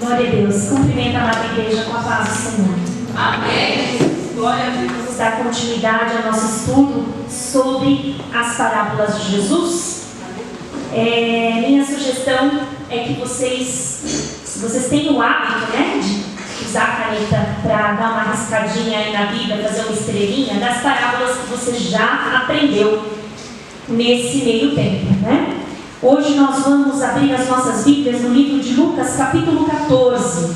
Glória a Deus. Cumprimenta a amada igreja com a paz do Senhor. Amém. Glória a Deus. Vamos dar continuidade ao nosso estudo sobre as parábolas de Jesus. Minha sugestão é que vocês, se vocês têm o hábito, de usar a caneta para dar uma riscadinha aí na Bíblia, fazer uma estrelinha, das parábolas que você já aprendeu nesse meio tempo, Hoje nós vamos abrir as nossas Bíblias no livro de Lucas, capítulo 14.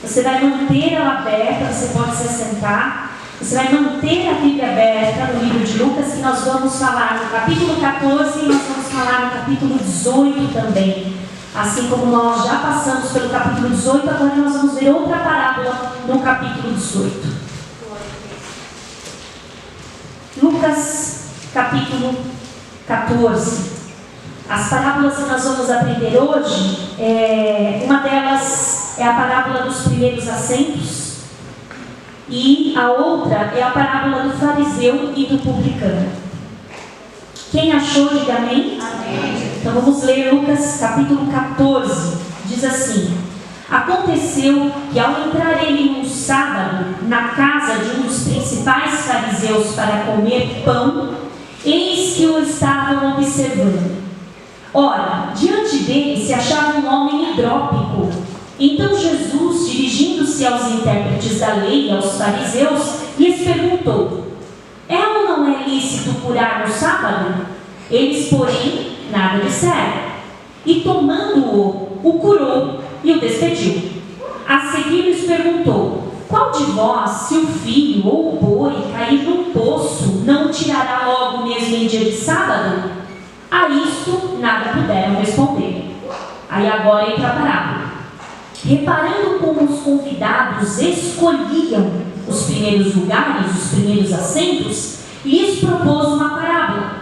Você vai manter ela aberta, você pode se assentar. Você vai manter a Bíblia aberta no livro de Lucas, que nós vamos falar no capítulo 14 e nós vamos falar no capítulo 18 também. Assim como nós já passamos pelo capítulo 18, agora nós vamos ver outra parábola no capítulo 18. Lucas, capítulo 14. As parábolas que nós vamos aprender hoje, uma delas é a parábola dos primeiros assentos e a outra é a parábola do fariseu e do publicano. Quem achou, diga amém? Amém. Então vamos ler Lucas capítulo 14. Diz assim: Aconteceu que ao entrar ele num sábado na casa de um dos principais fariseus para comer pão, eis que o estavam observando. Ora, diante dele se achava um homem hidrópico. Então Jesus, dirigindo-se aos intérpretes da lei e aos fariseus, lhes perguntou: é ou não é lícito curar no sábado? Eles, porém, nada disseram. E tomando-o, o curou e o despediu. A seguir lhes perguntou: qual de vós, se o filho ou o boi cair no poço, não o tirará logo mesmo em dia de sábado? A isto nada puderam responder. Aí agora entra a parábola. Reparando como os convidados escolhiam os primeiros lugares, os primeiros assentos, lhes propôs uma parábola.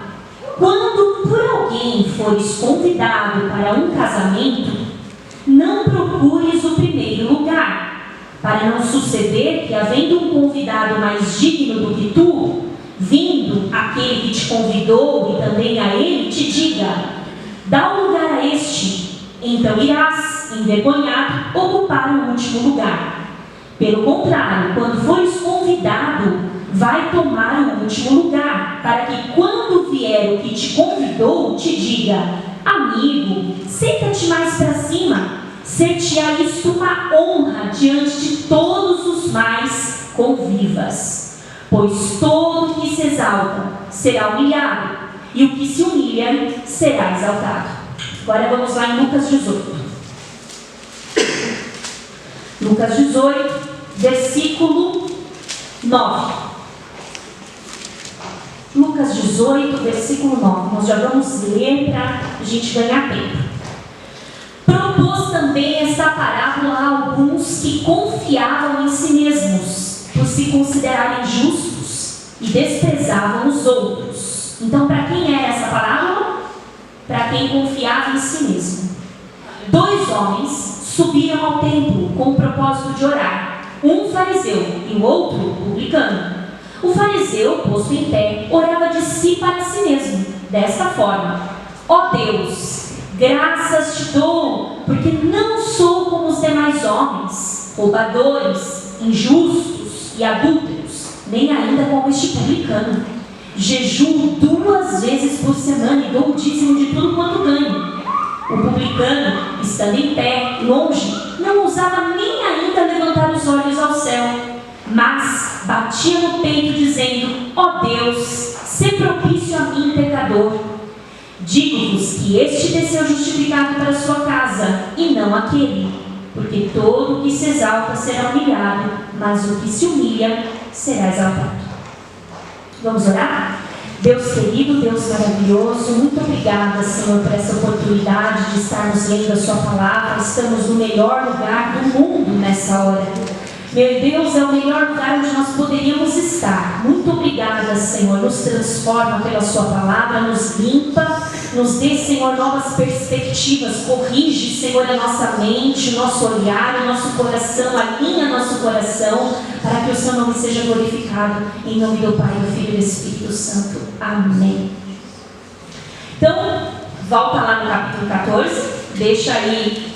Quando por alguém fores convidado para um casamento, não procures o primeiro lugar, para não suceder que, havendo um convidado mais digno do que tu, vindo aquele que te convidou e também a ele, te diga: dá um lugar a este, então irás, envergonhado, ocupar o último lugar. Pelo contrário, quando fores convidado, vai tomar o último lugar, para que quando vier o que te convidou, te diga: amigo, senta-te mais para cima, ser-te-á isto uma honra diante de todos os mais convivas. Pois todo o que se exalta será humilhado, e o que se humilha será exaltado. Agora vamos lá em Lucas 18. Lucas 18, versículo 9. Lucas 18, versículo 9. Nós já vamos ler para a gente ganhar tempo. Propôs também esta parábola a alguns que confiavam em si mesmos, por se considerarem justos, e desprezavam os outros. Então, para quem era essa parábola? Para quem confiava em si mesmo. 2 homens subiram ao templo com o propósito de orar, um fariseu e o outro publicano. O fariseu, posto em pé, orava de si para si mesmo, desta forma: ó Deus, graças te dou, porque não sou como os demais homens, roubadores, injustos e adúlteros, nem ainda como este publicano. Jejuo 2 vezes por semana e dou o dízimo de tudo quanto ganho. O publicano, estando em pé, longe, não ousava nem ainda levantar os olhos ao céu, mas batia no peito dizendo: ó Deus, sê propício a mim, pecador. Digo-vos que este desceu justificado para sua casa, e não aquele. Porque todo o que se exalta será humilhado, mas o que se humilha será exaltado. Vamos orar? Deus querido, Deus maravilhoso, muito obrigada, Senhor, por essa oportunidade de estarmos lendo a sua palavra. Estamos no melhor lugar do mundo nessa hora. Meu Deus, é o melhor lugar onde nós poderíamos estar. Muito obrigada, Senhor. Nos transforma pela sua palavra, nos limpa, nos dê, Senhor, novas perspectivas. Corrige, Senhor, a nossa mente, o nosso olhar, o nosso coração, alinha nosso coração, para que o seu nome seja glorificado. Em nome do Pai, do Filho e do Espírito Santo. Amém. Então, volta lá no capítulo 14, deixa aí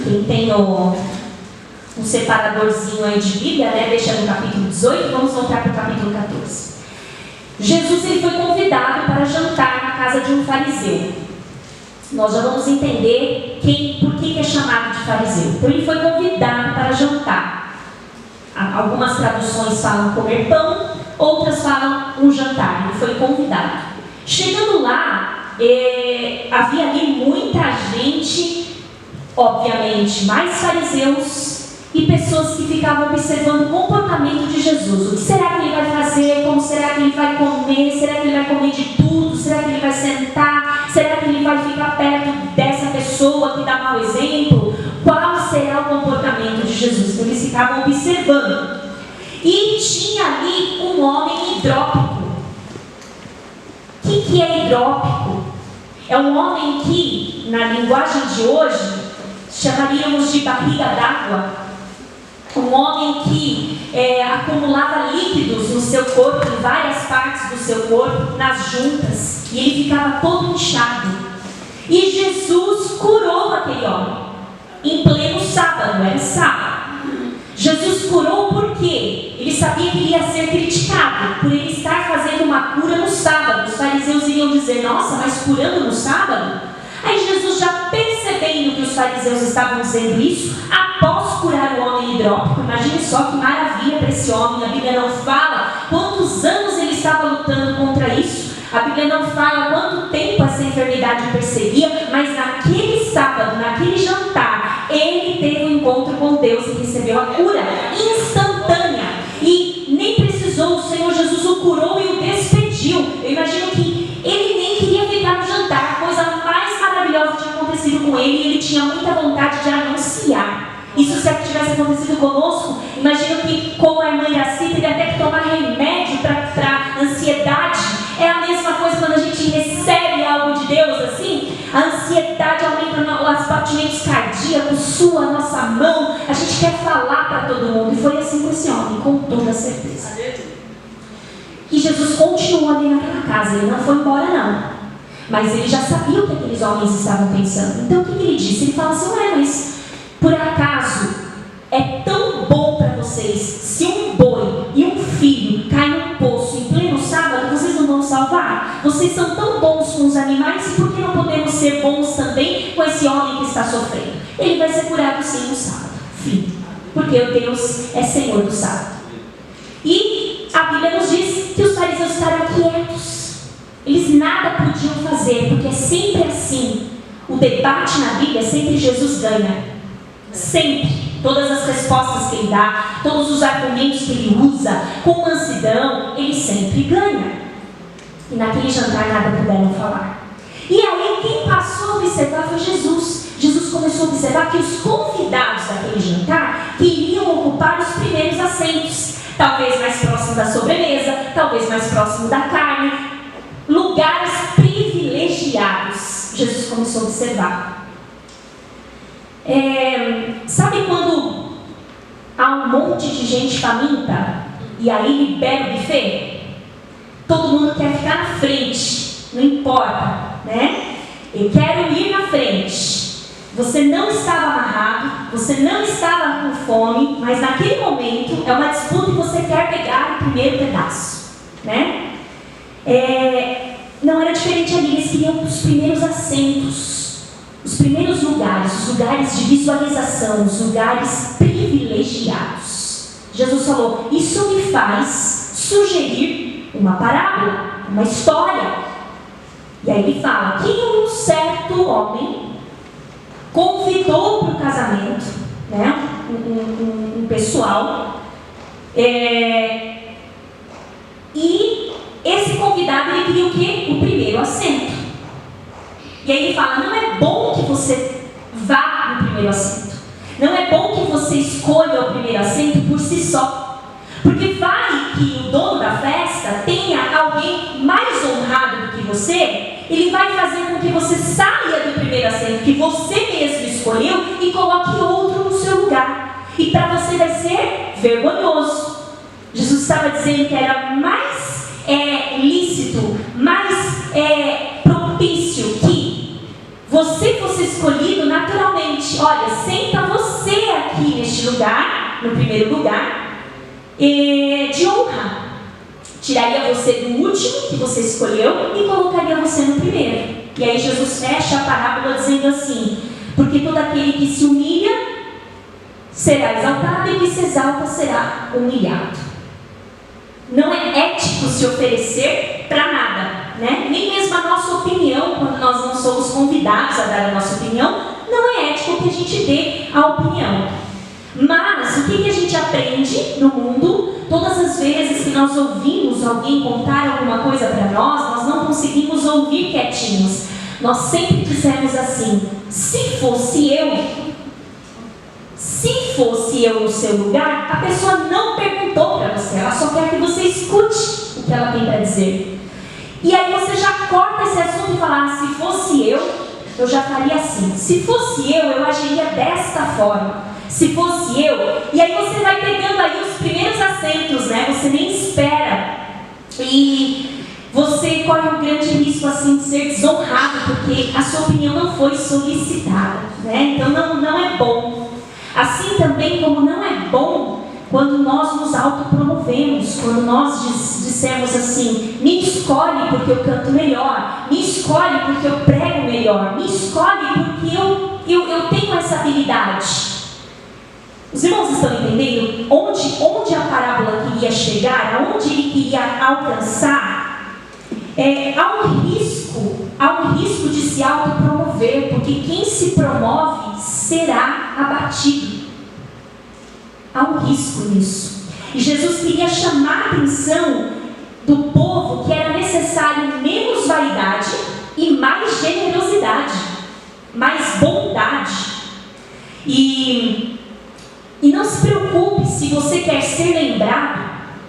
quem tem um separadorzinho aí de Bíblia, né? Deixa no capítulo 18, vamos voltar para o capítulo 14. Jesus ele foi convidado para jantar na casa de um fariseu. Nós já vamos entender por que é chamado de fariseu. Então ele foi convidado para jantar. Algumas traduções falam comer pão, outras falam um jantar. Ele foi convidado. Chegando lá, havia ali muita gente, obviamente mais fariseus e pessoas que ficavam observando o comportamento de Jesus. O que será que ele vai fazer? Como será que ele vai comer? Será que ele vai comer de tudo? Será que ele vai sentar? Será que ele vai ficar perto dessa pessoa que dá mau exemplo? Qual será o comportamento de Jesus? Então eles ficavam observando. E tinha ali um homem hidrópico. O que é hidrópico? É um homem que, na linguagem de hoje, chamaríamos de barriga d'água. Um homem que acumulava líquidos no seu corpo, em várias partes do seu corpo, nas juntas, e ele ficava todo inchado. E Jesus curou aquele homem, em pleno sábado, era sábado. Jesus curou porque ele sabia que ele ia ser criticado por ele estar fazendo uma cura no sábado. Os fariseus iriam dizer, nossa, mas curando no sábado? Aí Jesus, já percebendo que os fariseus estavam dizendo isso, após curar o homem hidrópico, imagine só que maravilha para esse homem. A Bíblia não fala quantos anos ele estava lutando contra isso, a Bíblia não fala quanto tempo essa enfermidade o perseguia, mas naquele sábado, naquele jantar, ele teve um encontro com Deus e recebeu a cura instantânea, e nem precisou, o Senhor Jesus o curou e o despediu. Eu imagino que ele nem queria ficar no jantar, a coisa mais maravilhosa tinha acontecido com ele, e ele tinha muita vontade de anunciar. Isso se tivesse acontecido conosco, imagino que, como a irmã Iraci, teve até que tomar remédio para ansiedade. É a mesma coisa quando a gente recebe algo de Deus assim, a ansiedade aumenta, os batimentos cardíacos, sua a nossa mão, a gente quer falar para todo mundo. E foi assim com esse homem, com toda certeza. E Jesus continuou ali naquela casa, ele não foi embora não, mas ele já sabia o que aqueles homens estavam pensando. Então o que ele disse? Ele fala assim, mas por acaso é tão bom para vocês se um boi e um filho caem num poço em pleno sábado, vocês não vão salvar? Vocês são tão bons com os animais, e por que não podemos ser bons também com esse homem que está sofrendo? Ele vai ser curado sim no sábado, filho, porque Deus é Senhor do sábado. E a Bíblia nos diz que os fariseus ficaram quietos, eles nada podiam fazer, porque é sempre assim. O debate na Bíblia é sempre Jesus ganha. Sempre. Todas as respostas que ele dá, todos os argumentos que ele usa, com mansidão, ele sempre ganha. E naquele jantar nada puderam falar. E aí quem passou a observar foi Jesus. Jesus começou a observar que os convidados daquele jantar queriam ocupar os primeiros assentos, talvez mais próximo da sobremesa, talvez mais próximo da carne, lugares privilegiados. Jesus começou a observar. Sabe quando há um monte de gente faminta e aí libera o buffet? Todo mundo quer ficar na frente, não importa, né? Eu quero ir na frente. Você não estava amarrado, você não estava com fome, mas naquele momento é uma disputa e você quer pegar o primeiro pedaço, né? Não era diferente ali, eles queriam os primeiros assentos, os primeiros lugares, os lugares de visualização, os lugares privilegiados. Jesus falou, isso me faz sugerir uma parábola, uma história. E aí ele fala que um certo homem convidou para o casamento, né, um pessoal, e esse convidado ele queria o quê? O primeiro assento. E aí ele fala, não é bom que você vá no primeiro assento, não é bom que você escolha o primeiro assento por si só, porque vai que o dono da festa tenha alguém mais honrado do que você, ele vai fazer com que você saia do primeiro assento que você mesmo escolheu e coloque outro no seu lugar, e para você vai ser vergonhoso. Jesus estava dizendo que era mais lícito, mais propício que você fosse escolhido naturalmente no primeiro lugar de honra. Tiraria você do último que você escolheu e colocaria você no primeiro. E aí Jesus fecha a parábola dizendo assim: porque todo aquele que se humilha será exaltado e que se exalta será humilhado. Não é ético se oferecer para nada, né? Nem mesmo a nossa opinião, quando nós não somos convidados a dar a nossa opinião, não é ético que a gente dê a opinião. Mas o que a gente aprende no mundo? Todas as vezes que nós ouvimos alguém contar alguma coisa para nós não conseguimos ouvir quietinhos. Nós sempre dizemos assim: se fosse eu no seu lugar, a pessoa não perguntou para você, ela só quer que você escute o que ela tem para dizer. E aí você já corta esse assunto e fala: se fosse eu já faria assim. Se fosse eu agiria desta forma. Se fosse eu, e aí você vai pegando aí os primeiros assentos, né? Você nem espera. E você corre um grande risco assim de ser desonrado, porque a sua opinião não foi solicitada, né? Então não é bom. Assim também como não é bom quando nós nos autopromovemos, quando nós dissermos assim: me escolhe porque eu canto melhor, me escolhe porque eu prego melhor, me escolhe porque eu tenho essa habilidade. Os irmãos estão entendendo onde a parábola queria chegar, aonde ele queria alcançar? Há um risco de se autopromover, porque quem se promove será abatido. Há um risco nisso. E Jesus queria chamar a atenção do povo que era necessário menos vaidade e mais generosidade, mais bondade. E não se preocupe se você quer ser lembrado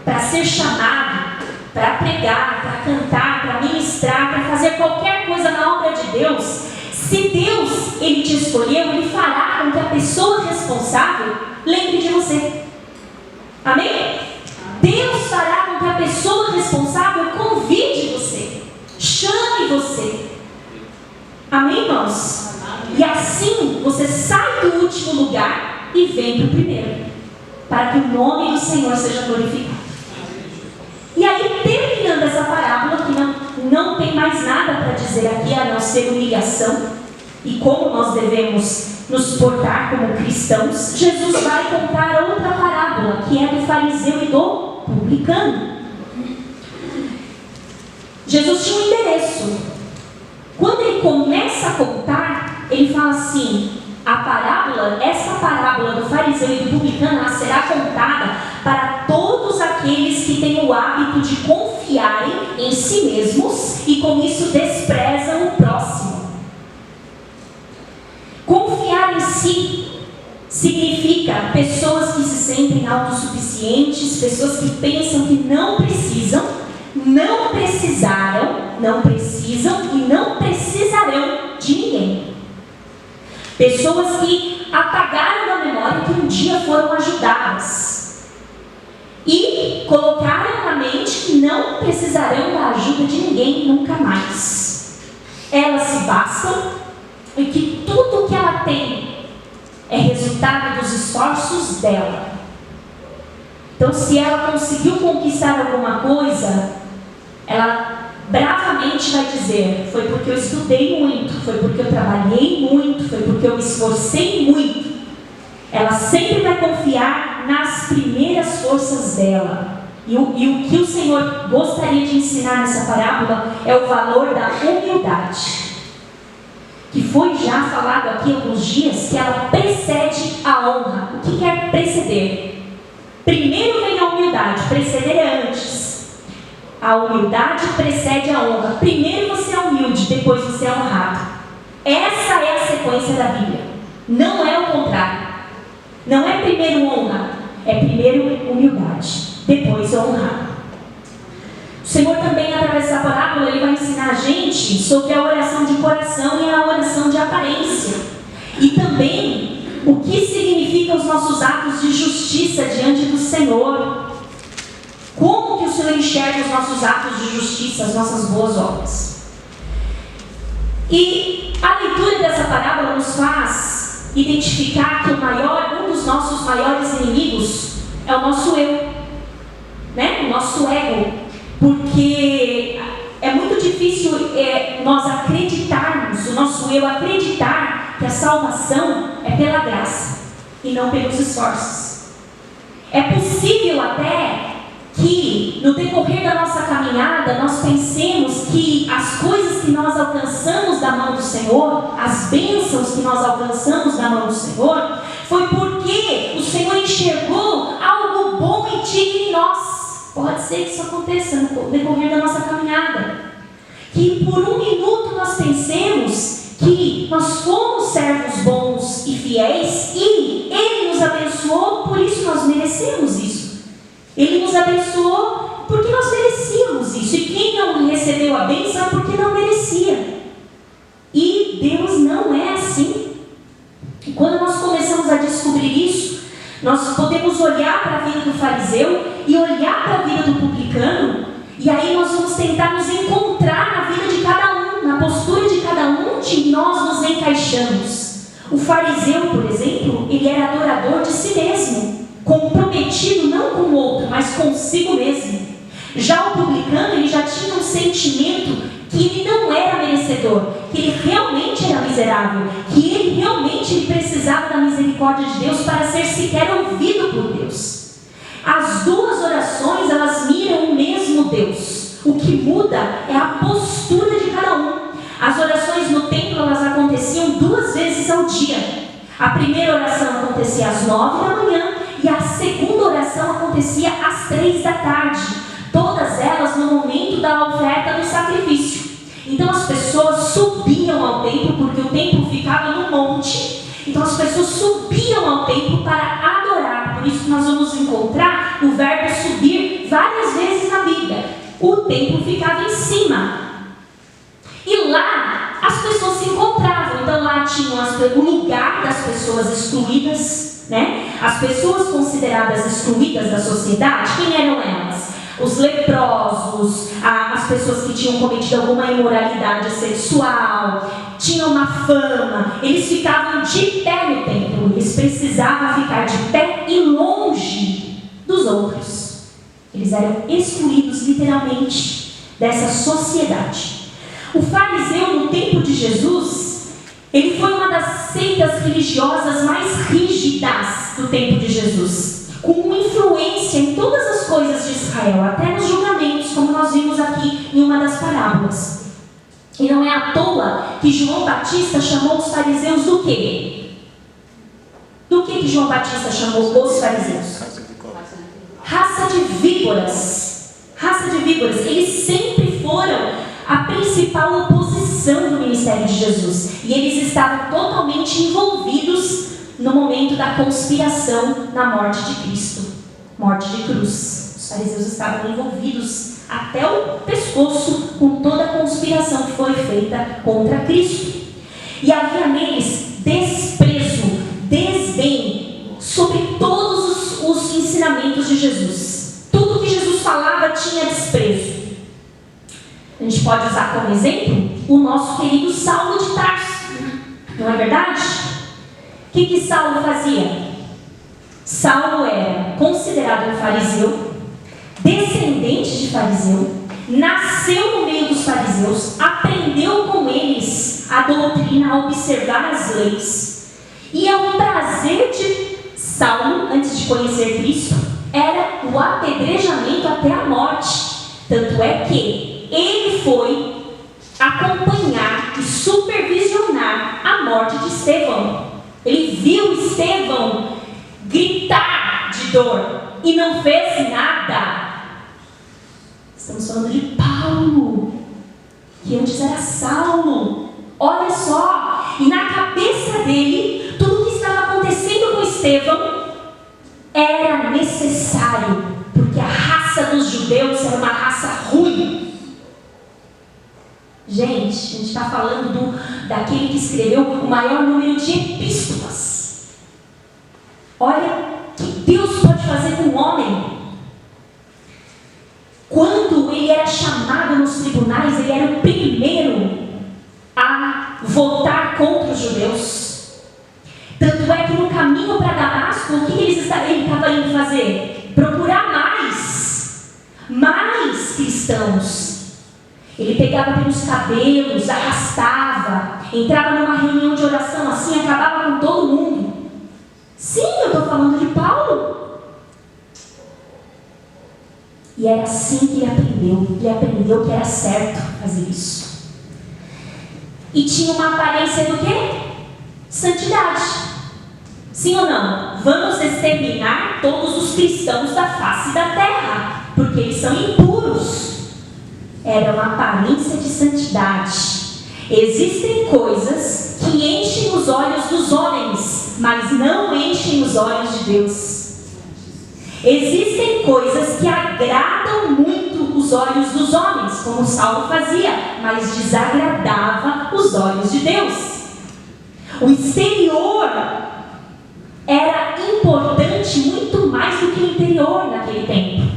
para ser chamado, para pregar, para cantar, para ministrar, para fazer qualquer coisa na obra de Deus. Se Deus ele te escolheu, Ele fará com que a pessoa responsável lembre de você. Amém? Deus fará com que a pessoa responsável convide você, chame você. Amém, irmãos? E assim você sai do último lugar e vem para o primeiro, para que o nome do Senhor seja glorificado. E aí, terminando essa parábola, que não tem mais nada para dizer aqui a não ser humilhação e como nós devemos nos portar como cristãos, Jesus vai contar outra parábola, que é do fariseu e do publicano. Jesus tinha um endereço. Quando ele começa a contar, ele fala assim: essa parábola do fariseu e do publicano, ela será contada para todos aqueles que têm o hábito de confiarem em si mesmos e com isso desprezam o próximo. Confiar em si significa pessoas que se sentem autossuficientes, pessoas que pensam que não precisam, não precisaram, não precisam e não precisarão de ninguém. Pessoas que apagaram da memória que um dia foram ajudadas e colocaram na mente que não precisarão da ajuda de ninguém nunca mais. Elas se bastam e que tudo que ela tem é resultado dos esforços dela. Então, se ela conseguiu conquistar alguma coisa, ela bravamente vai dizer: foi porque eu estudei muito, foi porque eu trabalhei muito, foi porque eu me esforcei muito. Ela sempre vai confiar nas primeiras forças dela. E o que o Senhor gostaria de ensinar nessa parábola é o valor da humildade, que foi já falado aqui há alguns dias, que ela precede a honra. O que quer preceder? Primeiro vem a humildade, preceder é antes. A humildade precede a honra. Primeiro você é humilde, depois você é honrado. Essa é a sequência da Bíblia. Não é o contrário. Não é primeiro honra, é primeiro humildade, depois honrar. O Senhor também, através dessa parábola, Ele vai ensinar a gente sobre a oração de coração e a oração de aparência. E também o que significa os nossos atos de justiça diante do Senhor. Como que o Senhor enxerga os nossos atos de justiça, as nossas boas obras? E a leitura dessa parábola nos faz identificar que um dos nossos maiores inimigos é o nosso eu, né? O nosso ego, porque é muito difícil nós acreditarmos, o nosso eu acreditar que a salvação é pela graça e não pelos esforços. É possível até que no decorrer da nossa caminhada nós pensemos que as coisas que nós alcançamos da mão do Senhor, as bênçãos que nós alcançamos da mão do Senhor, foi porque o Senhor enxergou algo bom e digno em nós. Pode ser que isso aconteça no decorrer da nossa caminhada, que por um minuto nós pensemos que nós fomos servos bons e fiéis e Ele nos abençoou, por isso nós merecemos isso. Ele nos abençoou porque nós merecíamos isso. E quem não recebeu a bênção é porque não merecia. E Deus não é assim. E quando nós começamos a descobrir isso, nós podemos olhar para a vida do fariseu e olhar para a vida do publicano, e aí nós vamos tentar nos encontrar na vida de cada um, na postura de cada um, onde nós nos encaixamos. O fariseu, por exemplo, ele era adorador de si mesmo, comprometido não com o outro, mas consigo mesmo. Já o publicano, ele já tinha um sentimento que ele não era merecedor, que ele realmente era miserável, que ele realmente precisava da misericórdia de Deus para ser sequer ouvido por Deus. As duas orações, elas miram o mesmo Deus. O que muda é a postura de cada um. As orações no templo, elas aconteciam 2 vezes ao dia. A primeira oração acontecia às 9 da manhã e a segunda oração acontecia às 3 da tarde. Todas elas no momento da oferta do sacrifício. Então as pessoas subiam ao templo, porque o templo ficava no monte. Então as pessoas subiam ao templo para adorar. Por isso nós vamos encontrar o verbo subir várias vezes na Bíblia. O templo ficava em cima. E lá as pessoas se encontravam. Então lá tinham o lugar das pessoas excluídas, né? As pessoas consideradas excluídas da sociedade, quem eram elas? Os leprosos, as pessoas que tinham cometido alguma imoralidade sexual, tinham uma fama, eles ficavam de pé no templo, eles precisavam ficar de pé e longe dos outros. Eles eram excluídos literalmente dessa sociedade. O fariseu no tempo de Jesus, ele foi uma das seitas religiosas mais rígidas do tempo de Jesus, com influência em todas as coisas de Israel, até nos julgamentos, como nós vimos aqui em uma das parábolas. E não é à toa que João Batista chamou os fariseus do quê? Do que João Batista chamou os fariseus? Raça de víboras. Raça de víboras. Eles sempre foram a principal oposição do ministério de Jesus. E eles estavam totalmente envolvidos no momento da conspiração na morte de Cristo. Morte de cruz. Os fariseus estavam envolvidos até o pescoço com toda a conspiração que foi feita contra Cristo. E havia neles desprezo, desdém sobre todos os ensinamentos de Jesus. Tudo que Jesus falava tinha desprezo. A gente pode usar como exemplo o nosso querido Saulo de Tarso. Não é verdade? O que Saulo fazia? Saulo era considerado um fariseu, descendente de fariseu, nasceu no meio dos fariseus, aprendeu com eles a doutrina, a observar as leis. E o prazer de Saulo, antes de conhecer Cristo, era o apedrejamento até a morte. Tanto é que ele foi acompanhar e supervisionar a morte de Estevão. Ele viu Estevão gritar de dor e não fez nada. Estamos falando de Paulo, que antes era Saulo. Olha só, e na cabeça dele, tudo que estava acontecendo com Estevão era necessário, porque a raça dos judeus era uma raça ruim. Gente, a gente está falando daquele que escreveu o maior número de epístolas. Olha o que Deus pode fazer com o homem. Quando ele era chamado nos tribunais, ele era o primeiro a votar contra os judeus. caminho para Damasco, o que ele estava indo fazer? Procurar mais cristãos. Ele pegava pelos cabelos, arrastava, entrava numa reunião de oração assim, acabava com todo mundo. Sim, eu estou falando de Paulo. E era assim que ele aprendeu. Ele aprendeu que era certo fazer isso. E tinha uma aparência do quê? Santidade. Sim ou não? Vamos exterminar todos os cristãos da face da terra, porque eles são impuros. Era uma aparência de santidade. Existem coisas que enchem os olhos dos homens, mas não enchem os olhos de Deus. Existem coisas que agradam muito os olhos dos homens, como Saulo fazia, mas desagradava os olhos de Deus. O exterior era importante muito mais do que o interior naquele tempo.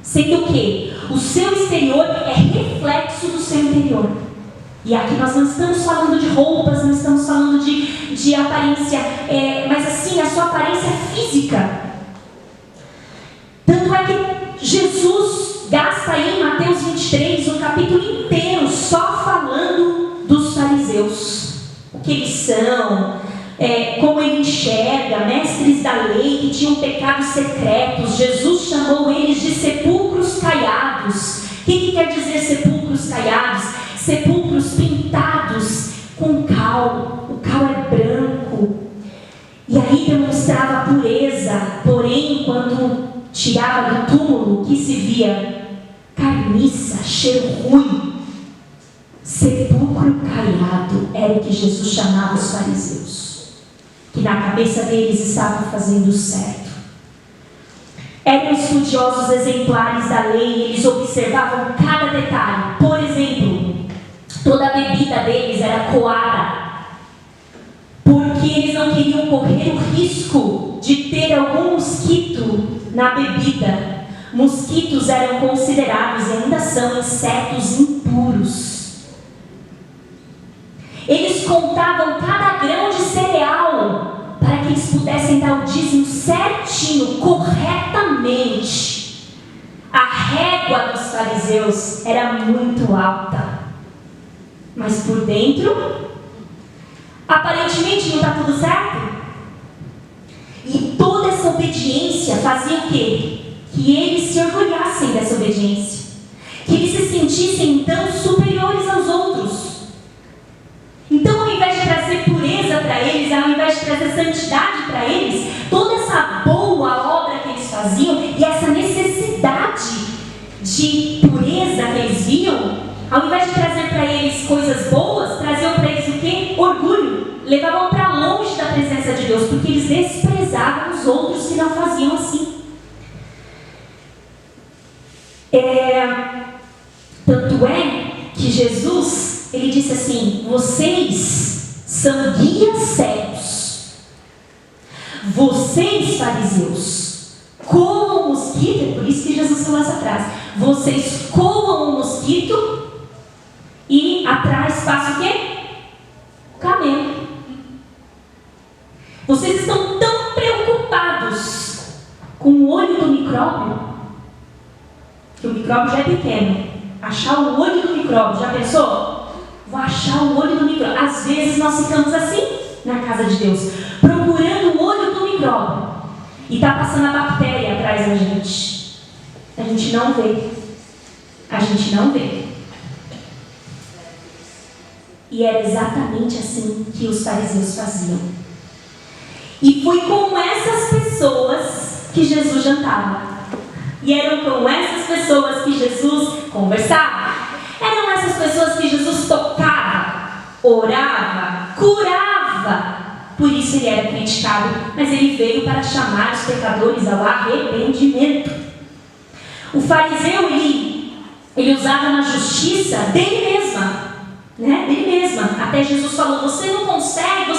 Sendo que o seu exterior é reflexo do seu interior. E aqui nós não estamos falando de roupas, não estamos falando de aparência, mas assim, a sua aparência física. Tanto é que Jesus gasta aí em Mateus 23 um capítulo inteiro só falando dos fariseus. O que eles são, como ele enxerga, mestres da lei que tinham pecados secretos. Jesus chamou eles de sepulcros caiados. O que quer dizer sepulcros caiados? Sepulcros pintados com cal. O cal é branco. E aí demonstrava a pureza. Porém, quando tirava do túmulo, que se via carniça, cheiro ruim. Sepulcro caiado era o que Jesus chamava os fariseus, que na cabeça deles estavam fazendo certo. Eram estudiosos exemplares da lei, eles observavam cada detalhe. Por exemplo, toda a bebida deles era coada, porque eles não queriam correr o risco de ter algum mosquito na bebida. Mosquitos eram considerados e ainda são insetos impuros. Eles contavam cada grão de cereal para que eles pudessem dar o dízimo certinho, corretamente. A régua dos fariseus era muito alta, mas por dentro, aparentemente não está tudo certo. E toda essa obediência fazia o quê? Que eles se orgulhassem dessa obediência, que eles se sentissem então superiores aos outros. Então, ao invés de trazer pureza para eles, ao invés de trazer santidade para eles, toda essa boa obra que eles faziam e essa necessidade de pureza que eles viam, ao invés de trazer para eles coisas boas, traziam para eles o quê? Orgulho. Levavam para longe da presença de Deus, porque eles desprezavam os outros que não faziam assim. Tanto é que Jesus, ele disse assim: vocês são guias cegos. Vocês, fariseus, coam o mosquito. É por isso que Jesus falou essa frase. Vocês coam o mosquito e atrás passa o quê? O camelo. Vocês estão tão preocupados com o olho do micróbio, que o micróbio já é pequeno. Achar o olho do micróbio, já pensou? Vou achar o olho do micróbio. Às vezes nós ficamos assim na casa de Deus, procurando o olho do micróbio, e está passando a bactéria atrás da gente. A gente não vê. A gente não vê. E era exatamente assim que os fariseus faziam. E foi com essas pessoas que Jesus jantava. E eram com essas pessoas que Jesus conversava. Eram essas pessoas que Jesus tocava, orava, curava. Por isso ele era criticado. Mas ele veio para chamar os pecadores ao arrependimento. O fariseu, ele usava na justiça dele mesma. Dele mesma. Até Jesus falou: você não consegue,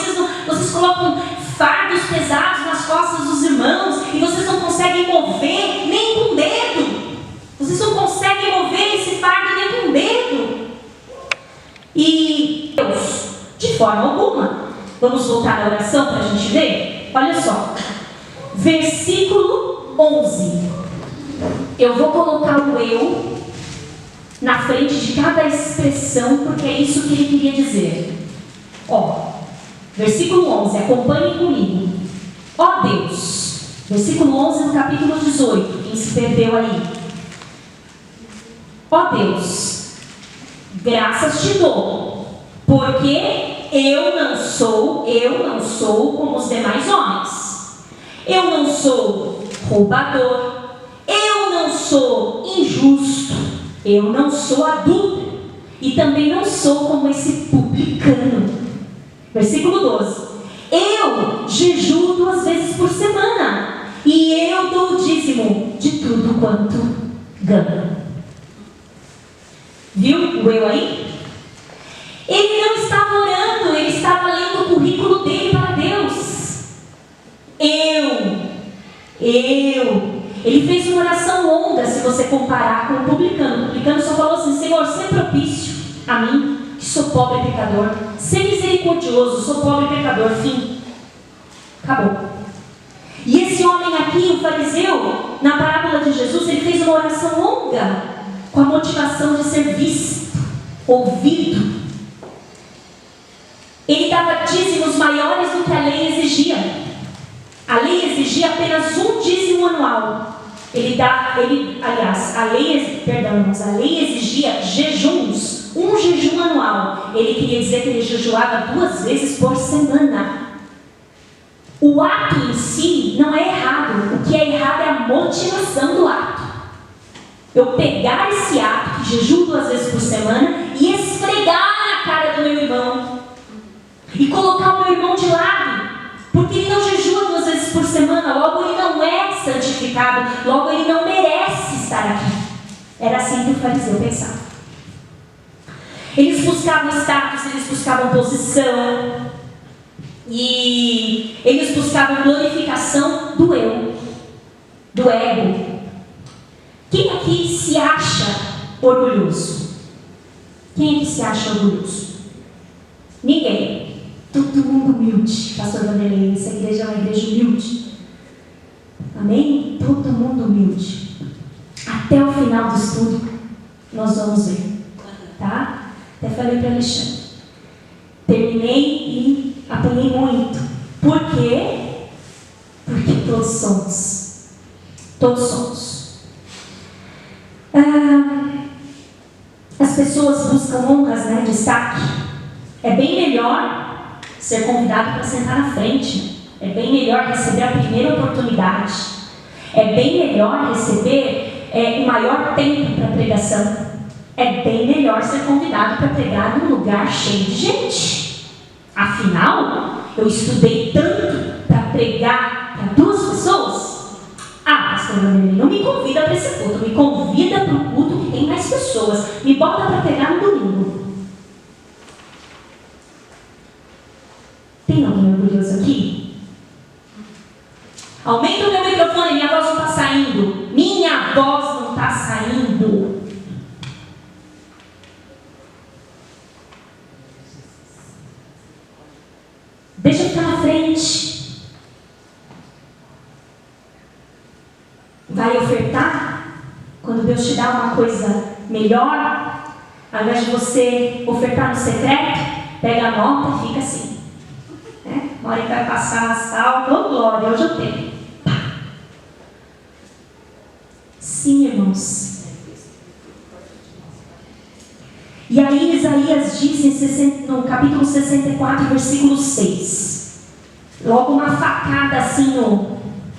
vocês colocam fardos pesados nas costas dos irmãos e vocês não conseguem mover nem com o dedo. Vocês não conseguem mover esse fardo nem com o dedo. E Deus, de forma alguma. Vamos voltar à oração para a gente ver? Olha só, versículo 11. Eu vou colocar o eu na frente de cada expressão, porque é isso que ele queria dizer. Ó, versículo 11, acompanhem comigo. Ó Deus, versículo 11 do capítulo 18, quem se perdeu aí. Ó Deus, graças te dou, porque eu não sou como os demais homens. Eu não sou roubador, eu não sou injusto, eu não sou adúltero e também não sou como esse publicano. Versículo 12. Eu jejuo 2 vezes por semana e eu dou o dízimo de tudo quanto ganho. Viu o eu aí? Ele não estava orando, ele estava lendo o currículo dele para Deus. Ele fez uma oração longa, se você comparar com o publicano. O publicano só falou assim: Senhor, seja propício a mim, que sou pobre e pecador. Seja misericordioso, sou pobre e pecador. Fim. Acabou. E esse homem aqui, o fariseu, na parábola de Jesus, ele fez uma oração longa, com a motivação de ser visto, ouvido. Ele dava dízimos maiores do que a lei exigia. A lei exigia apenas um dízimo anual. A lei exigia jejuns, um jejum anual. Ele queria dizer que ele jejuava 2 vezes por semana. O ato em si não é errado. O que é errado é a motivação do ato. Eu pegar esse ato, que jejuo 2 vezes por semana, e esfregar na cara do meu irmão. E colocar o meu irmão de lado. Porque ele não jejua 2 vezes por semana, logo ele não é santificado, logo ele não merece estar aqui. Era assim que o fariseu pensava. Eles buscavam status, eles buscavam posição, e eles buscavam glorificação do eu, do ego. Quem aqui se acha orgulhoso? Quem aqui se acha orgulhoso? Ninguém. Todo mundo humilde. Pastor Vanderlei, essa igreja é uma igreja humilde. Amém? Todo mundo humilde. Até o final do estudo, nós vamos ver. Tá? Até falei para Alexandre. Terminei e apanhei muito. Por quê? Porque todos somos. Todos somos. As pessoas buscam honras, né? Destaque. É bem melhor ser convidado para sentar na frente. É bem melhor receber a primeira oportunidade. É bem melhor receber o maior tempo para pregação. É bem melhor ser convidado para pregar num lugar cheio de gente. Afinal, eu estudei tanto para pregar para 2 pessoas. Pastor Vanderlei, não me convida para esse culto. Me convida para o culto que tem mais pessoas. Me bota para pregar no domingo. Tem alguém orgulhoso aqui? Aumenta o meu microfone, minha voz não está saindo. Minha voz não está saindo. Deixa eu ficar na frente. Vai ofertar? Quando Deus te dá uma coisa melhor, ao invés de você ofertar no secreto, pega a nota e fica assim. Uma hora que vai passar as salvas, oh glória, hoje eu tenho. Sim, irmãos. E aí Isaías diz no capítulo 64, versículo 6. Logo uma facada assim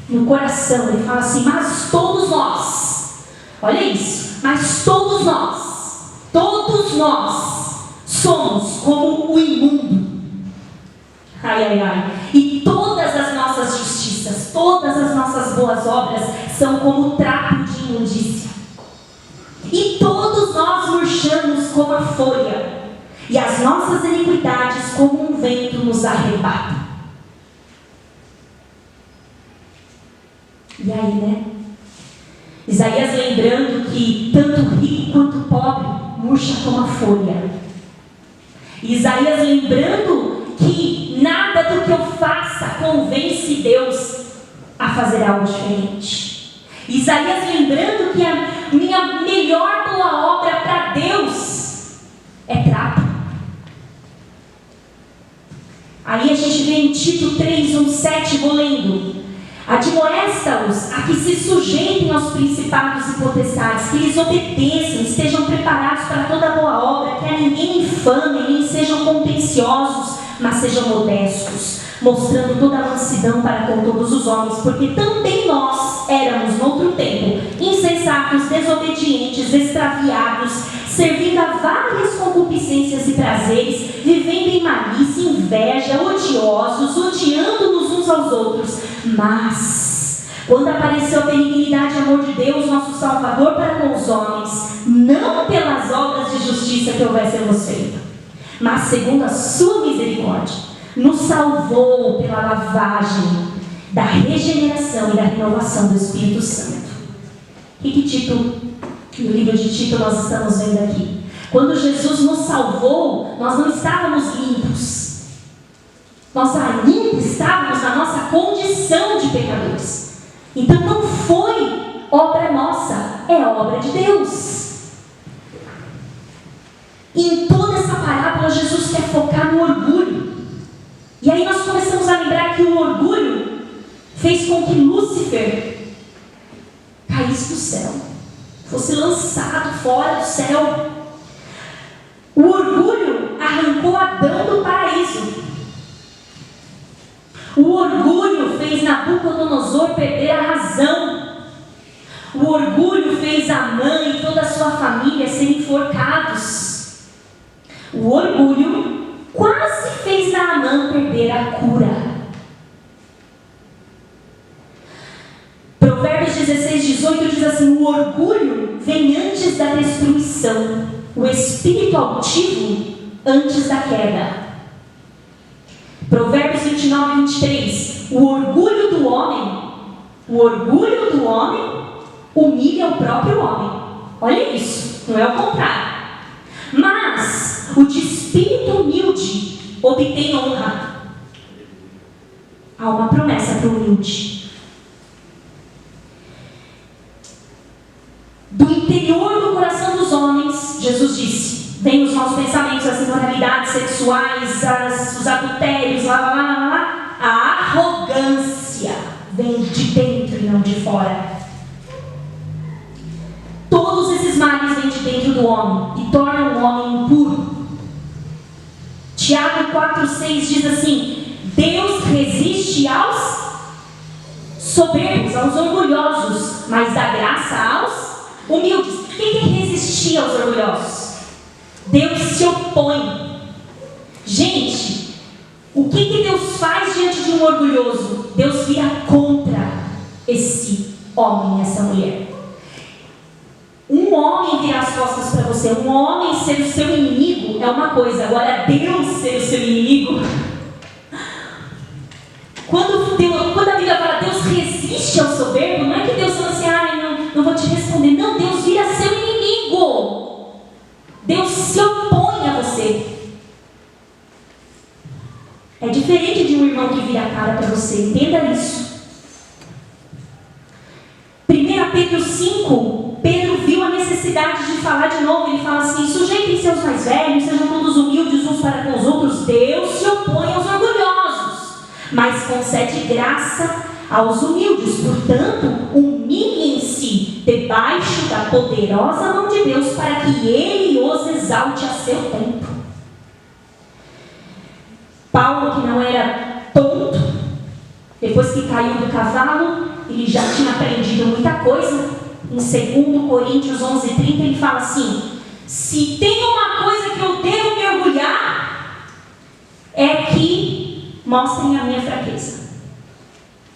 no coração. Ele fala assim: mas todos nós, olha isso, mas todos nós somos como o imundo. E todas as nossas justiças, todas as nossas boas obras são como trapo de imundícia. E todos nós murchamos como a folha, e as nossas iniquidades como um vento nos arrebata. E aí, né? Isaías lembrando que tanto rico quanto pobre murcha como a folha. Isaías lembrando que nada do que eu faça convence Deus a fazer algo diferente. Isaías lembrando que a minha melhor boa obra para Deus é trapo. Aí a gente vê em Tito 3, 1, 7, vou lendo. Admoesta-os a que se sujeitem aos principados e potestades, que lhes obedeçam, estejam preparados para toda boa obra, que a ninguém infame, nem sejam contenciosos, mas sejam modestos, mostrando toda a mansidão para com todos os homens, porque também nós éramos, noutro tempo, insensatos, desobedientes, extraviados, servindo a várias concupiscências e prazeres, vivendo em malícia, inveja, odiosos, odiando-nos uns aos outros. Mas, quando apareceu a benignidade e amor de Deus, nosso Salvador, para com os homens, não pelas obras de justiça que houvésemos feito, mas segundo a sua misericórdia, nos salvou pela lavagem da regeneração e da renovação do Espírito Santo. Que Tito, no livro de Tito nós estamos vendo aqui? Quando Jesus nos salvou, nós não estávamos limpos. Nós ainda estávamos na nossa condição de pecadores. Então não foi obra nossa, é obra de Deus. E em toda essa parábola Jesus quer focar no orgulho. E aí nós começamos a lembrar que o orgulho fez com que Lúcifer caísse do céu, fosse lançado fora do céu. O orgulho arrancou Adão do paraíso. O orgulho fez Nabucodonosor perder a razão. O orgulho fez Amã e toda a sua família serem enforcados. O orgulho quase fez Naamã perder a cura. Provérbios 16, 18 diz assim: o orgulho vem antes da destruição, o espírito altivo antes da queda. Provérbios 29, 23. O orgulho do homem humilha o próprio homem. Olha isso, não é o contrário. Mas o de espírito humilde obtém honra. Há uma promessa para o humilde. Do interior do coração dos homens, Jesus disse, vem os maus pensamentos, as imoralidades sexuais, os adultérios, a arrogância vem de dentro e não de fora. Todos esses males vêm de dentro do homem e tornam o homem impuro. Tiago 4,6 diz assim: Deus resiste aos soberbos, aos orgulhosos, mas dá graça aos humildes. Quem quer resistir aos orgulhosos? Deus se opõe. Gente, o que Deus faz diante de um orgulhoso? Deus vira contra esse homem, essa mulher. Um homem virar as costas para você, um homem ser o seu inimigo é uma coisa, agora Deus ser o seu inimigo. Quando a Bíblia fala Deus resiste ao soberbo, não é que Deus fala assim, não vou te responder. Não, Deus vira seu inimigo. Deus se opõe a você. É diferente de um irmão que vira a cara para você, entenda isso. 1 Pedro 5, Pedro viu a necessidade de falar de novo. Ele fala assim: sujeitem-se aos mais velhos, sejam todos humildes uns para com os outros. Deus se opõe aos orgulhosos, mas concede graça aos humildes. Portanto, humilhem-se debaixo da poderosa mão de Deus, para que Ele os exalte a seu tempo. Paulo, que não era tonto, depois que caiu do cavalo, ele já tinha aprendido muita coisa. Em 2 Coríntios 11:30 ele fala assim: se tem uma coisa que eu devo me orgulhar, é que mostrem a minha fraqueza.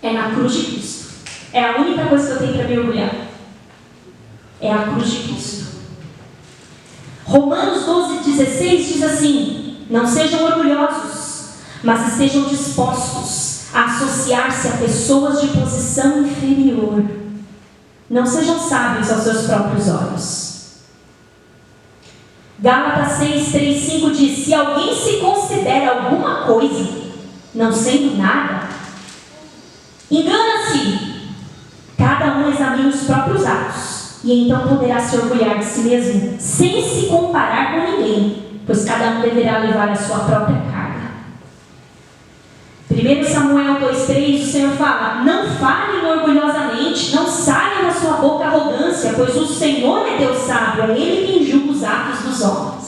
É na cruz de Cristo. É a única coisa que eu tenho para me orgulhar. É a cruz de Cristo. Romanos 12:16 diz assim: não sejam orgulhosos, mas estejam dispostos a associar-se a pessoas de posição inferior. Não sejam sábios aos seus próprios olhos. Gálatas 6:3-5 diz: se alguém se considera alguma coisa, não sendo nada, Engana-se! Cada um examina os próprios atos, e então poderá se orgulhar de si mesmo, sem se comparar com ninguém, pois cada um deverá levar a sua própria carga. 1 Samuel 2,3, o Senhor fala: não falem orgulhosamente, não saia da sua boca arrogância, pois o Senhor é Deus sábio, é Ele quem julga os atos dos homens.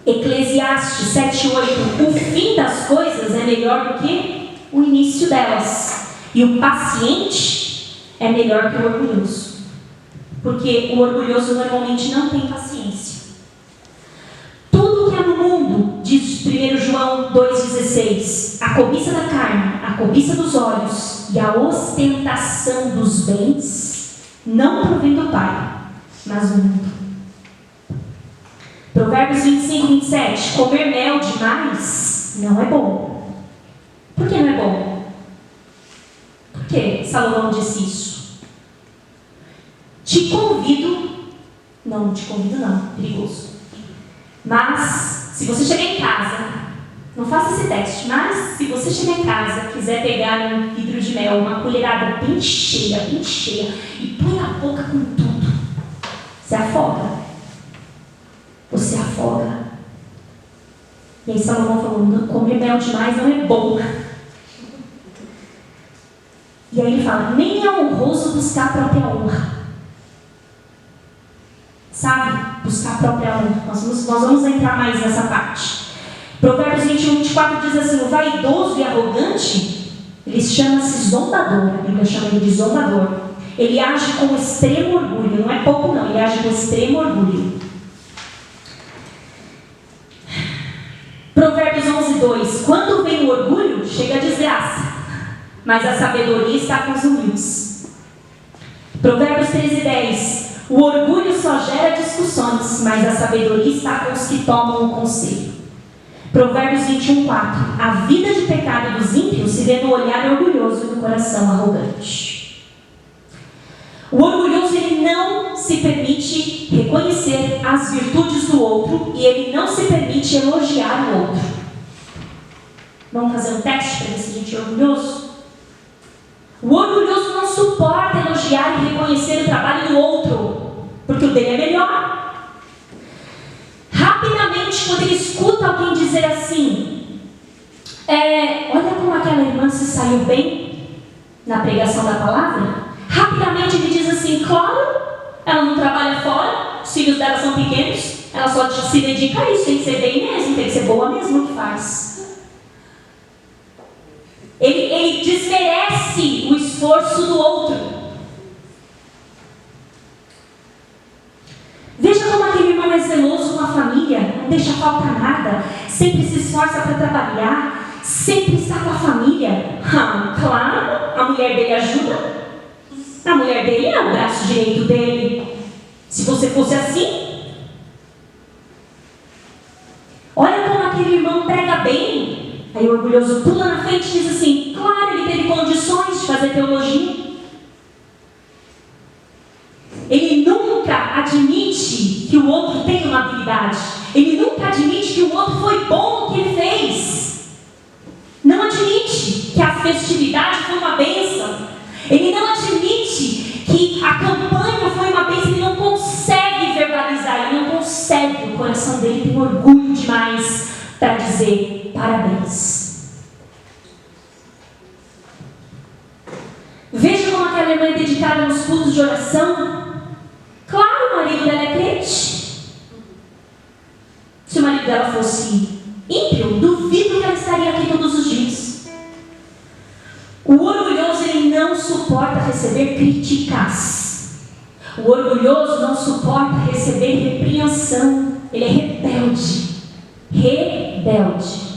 Eclesiastes 7,8, o fim das coisas é melhor do que o início delas, e o paciente é melhor que o orgulhoso, porque o orgulhoso normalmente não tem paciência. Tudo que é no mundo, diz 1 João 2,16, a cobiça da carne, a cobiça dos olhos e a ostentação dos bens, não provém do Pai, mas do mundo. Provérbios 25:27, comer mel demais não é bom. Por que não é bom? Por que Salomão disse isso? Te convido, não te convido não, perigoso. Mas, se você chegar em casa, não faça esse teste, mas se você chegar em casa, quiser pegar um vidro de mel, uma colherada bem cheia, e põe na boca com tudo, você afoga. Você afoga. E aí Salomão falou, comer mel demais não é bom. E aí ele fala, nem é honroso buscar a própria honra. Sabe? Buscar a própria honra. Nós vamos entrar mais nessa parte. Provérbios 21:24 diz assim, o vaidoso e arrogante, ele chama-se zombador. A Bíblia chama ele de zombador. Ele age com extremo orgulho. Não é pouco não, ele age com extremo orgulho. Provérbios 11:2, quando vem o orgulho, chega a desgraça, mas a sabedoria está com os humildes. Provérbios 13:10, o orgulho só gera discussões, mas a sabedoria está com os que tomam o conselho. Provérbios 21:4, a vida de pecado dos ímpios se vê no olhar orgulhoso e no coração arrogante. O orgulhoso, ele não se permite reconhecer as virtudes do outro e ele não se permite elogiar o outro. Vamos fazer um teste para ver se a gente é orgulhoso? O orgulhoso não suporta elogiar e reconhecer o trabalho do outro, porque o dele é melhor. Rapidamente, quando ele escuta alguém dizer assim, olha como aquela irmã se saiu bem na pregação da palavra, rapidamente ele diz assim, claro, ela não trabalha fora, os filhos dela são pequenos, ela só se dedica a isso, tem que ser bem mesmo, tem que ser boa mesmo no que faz. Ele desmerece o esforço do outro. Veja como aquele irmão é zeloso com a família, não deixa faltar nada, sempre se esforça para trabalhar, sempre está com a família. Claro, a mulher dele ajuda. A mulher dele é o braço direito dele. Se você fosse assim, olha como aquele irmão prega bem. Aí o orgulhoso pula na frente e diz assim, claro, ele teve condições de fazer teologia. Ele nunca admite que o outro tem uma habilidade. Ele nunca admite que o outro foi bom no que ele fez. Não admite que a festividade foi uma bênção. Ele não admite que a campanha foi uma bênção. Ele não consegue verbalizar, ele não consegue. O coração dele tem orgulho demais para dizer parabéns. Veja como aquela irmã é dedicada nos cultos de oração. Claro, o marido dela é crente. Se o marido dela fosse ímpio, duvido que ela estaria aqui todos os dias. O orgulhoso, ele não suporta receber críticas. O orgulhoso não suporta receber repreensão. Ele é rebelde. Rebelde.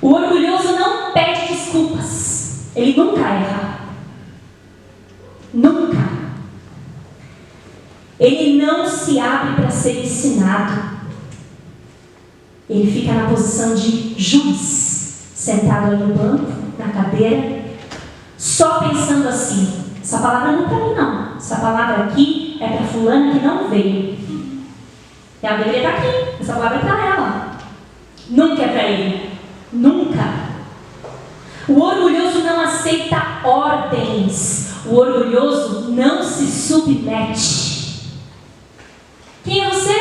O orgulhoso não pede desculpas. Ele nunca erra. Nunca. Ele não se abre para ser ensinado. Ele fica na posição de juiz, sentado ali no banco, na cadeira, só pensando assim, essa palavra não é para mim não, essa palavra aqui é para fulana que não veio. Ela deveria estar aqui, essa palavra é para ela. Nunca é para ele. Nunca. O orgulhoso não aceita ordens. O orgulhoso não se submete. Quem é você?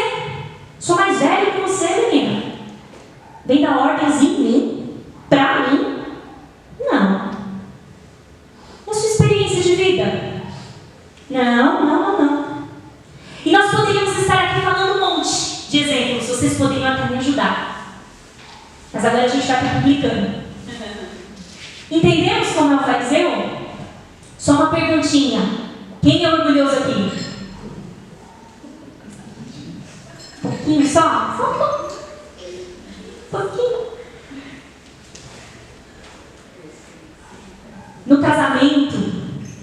Sou mais velho que você, menina. Vem dar ordens em mim? Pra mim? Não. E a sua experiência de vida? Não. E nós poderíamos estar aqui falando um monte de exemplos. Vocês poderiam até me ajudar. Mas agora a gente vai para publicano. Entendemos como é o fariseu? Só uma perguntinha. Quem é orgulhoso aqui? Um pouquinho só? Só um pouquinho. No casamento,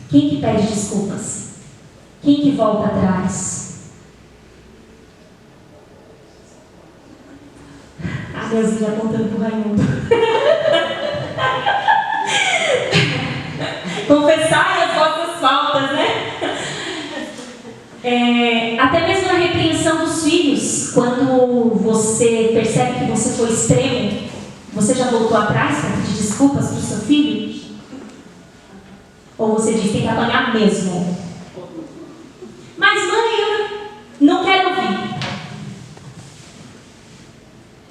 quem que pede desculpas? Quem que volta atrás? A Deusinha apontando pro Raimundo. Confessai as vossas faltas, né? Até mesmo na repreensão dos filhos, quando você percebe que você foi extremo, você já voltou atrás para pedir desculpas para o seu filho? Ou você diz, tem que apanhar mesmo? Mas mãe, eu não quero ouvir.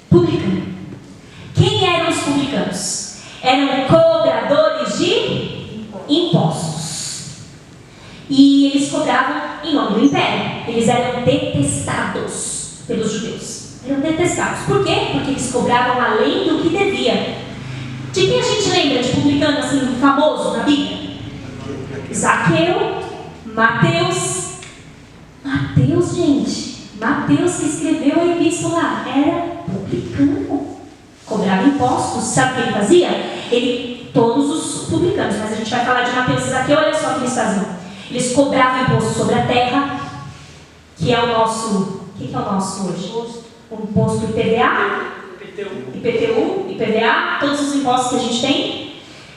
Publicano. Quem eram os publicanos? Eram cobradores de impostos. E eles cobravam em nome do império. Eles eram detestados pelos judeus. Eram detestados. Por quê? Porque eles cobravam além do que devia. De quem a gente lembra de publicano assim, famoso na Bíblia? Zaqueu, Mateus, gente. Mateus que escreveu a epístola era publicano. Cobrava impostos. Sabe o que ele fazia? Todos os publicanos, mas a gente vai falar de Mateus e Zaqueu, olha só o que eles faziam. Eles cobravam imposto sobre a terra, que é o nosso. O que é o nosso hoje? O imposto IPVA, IPTU, IPVA, todos os impostos que a gente tem.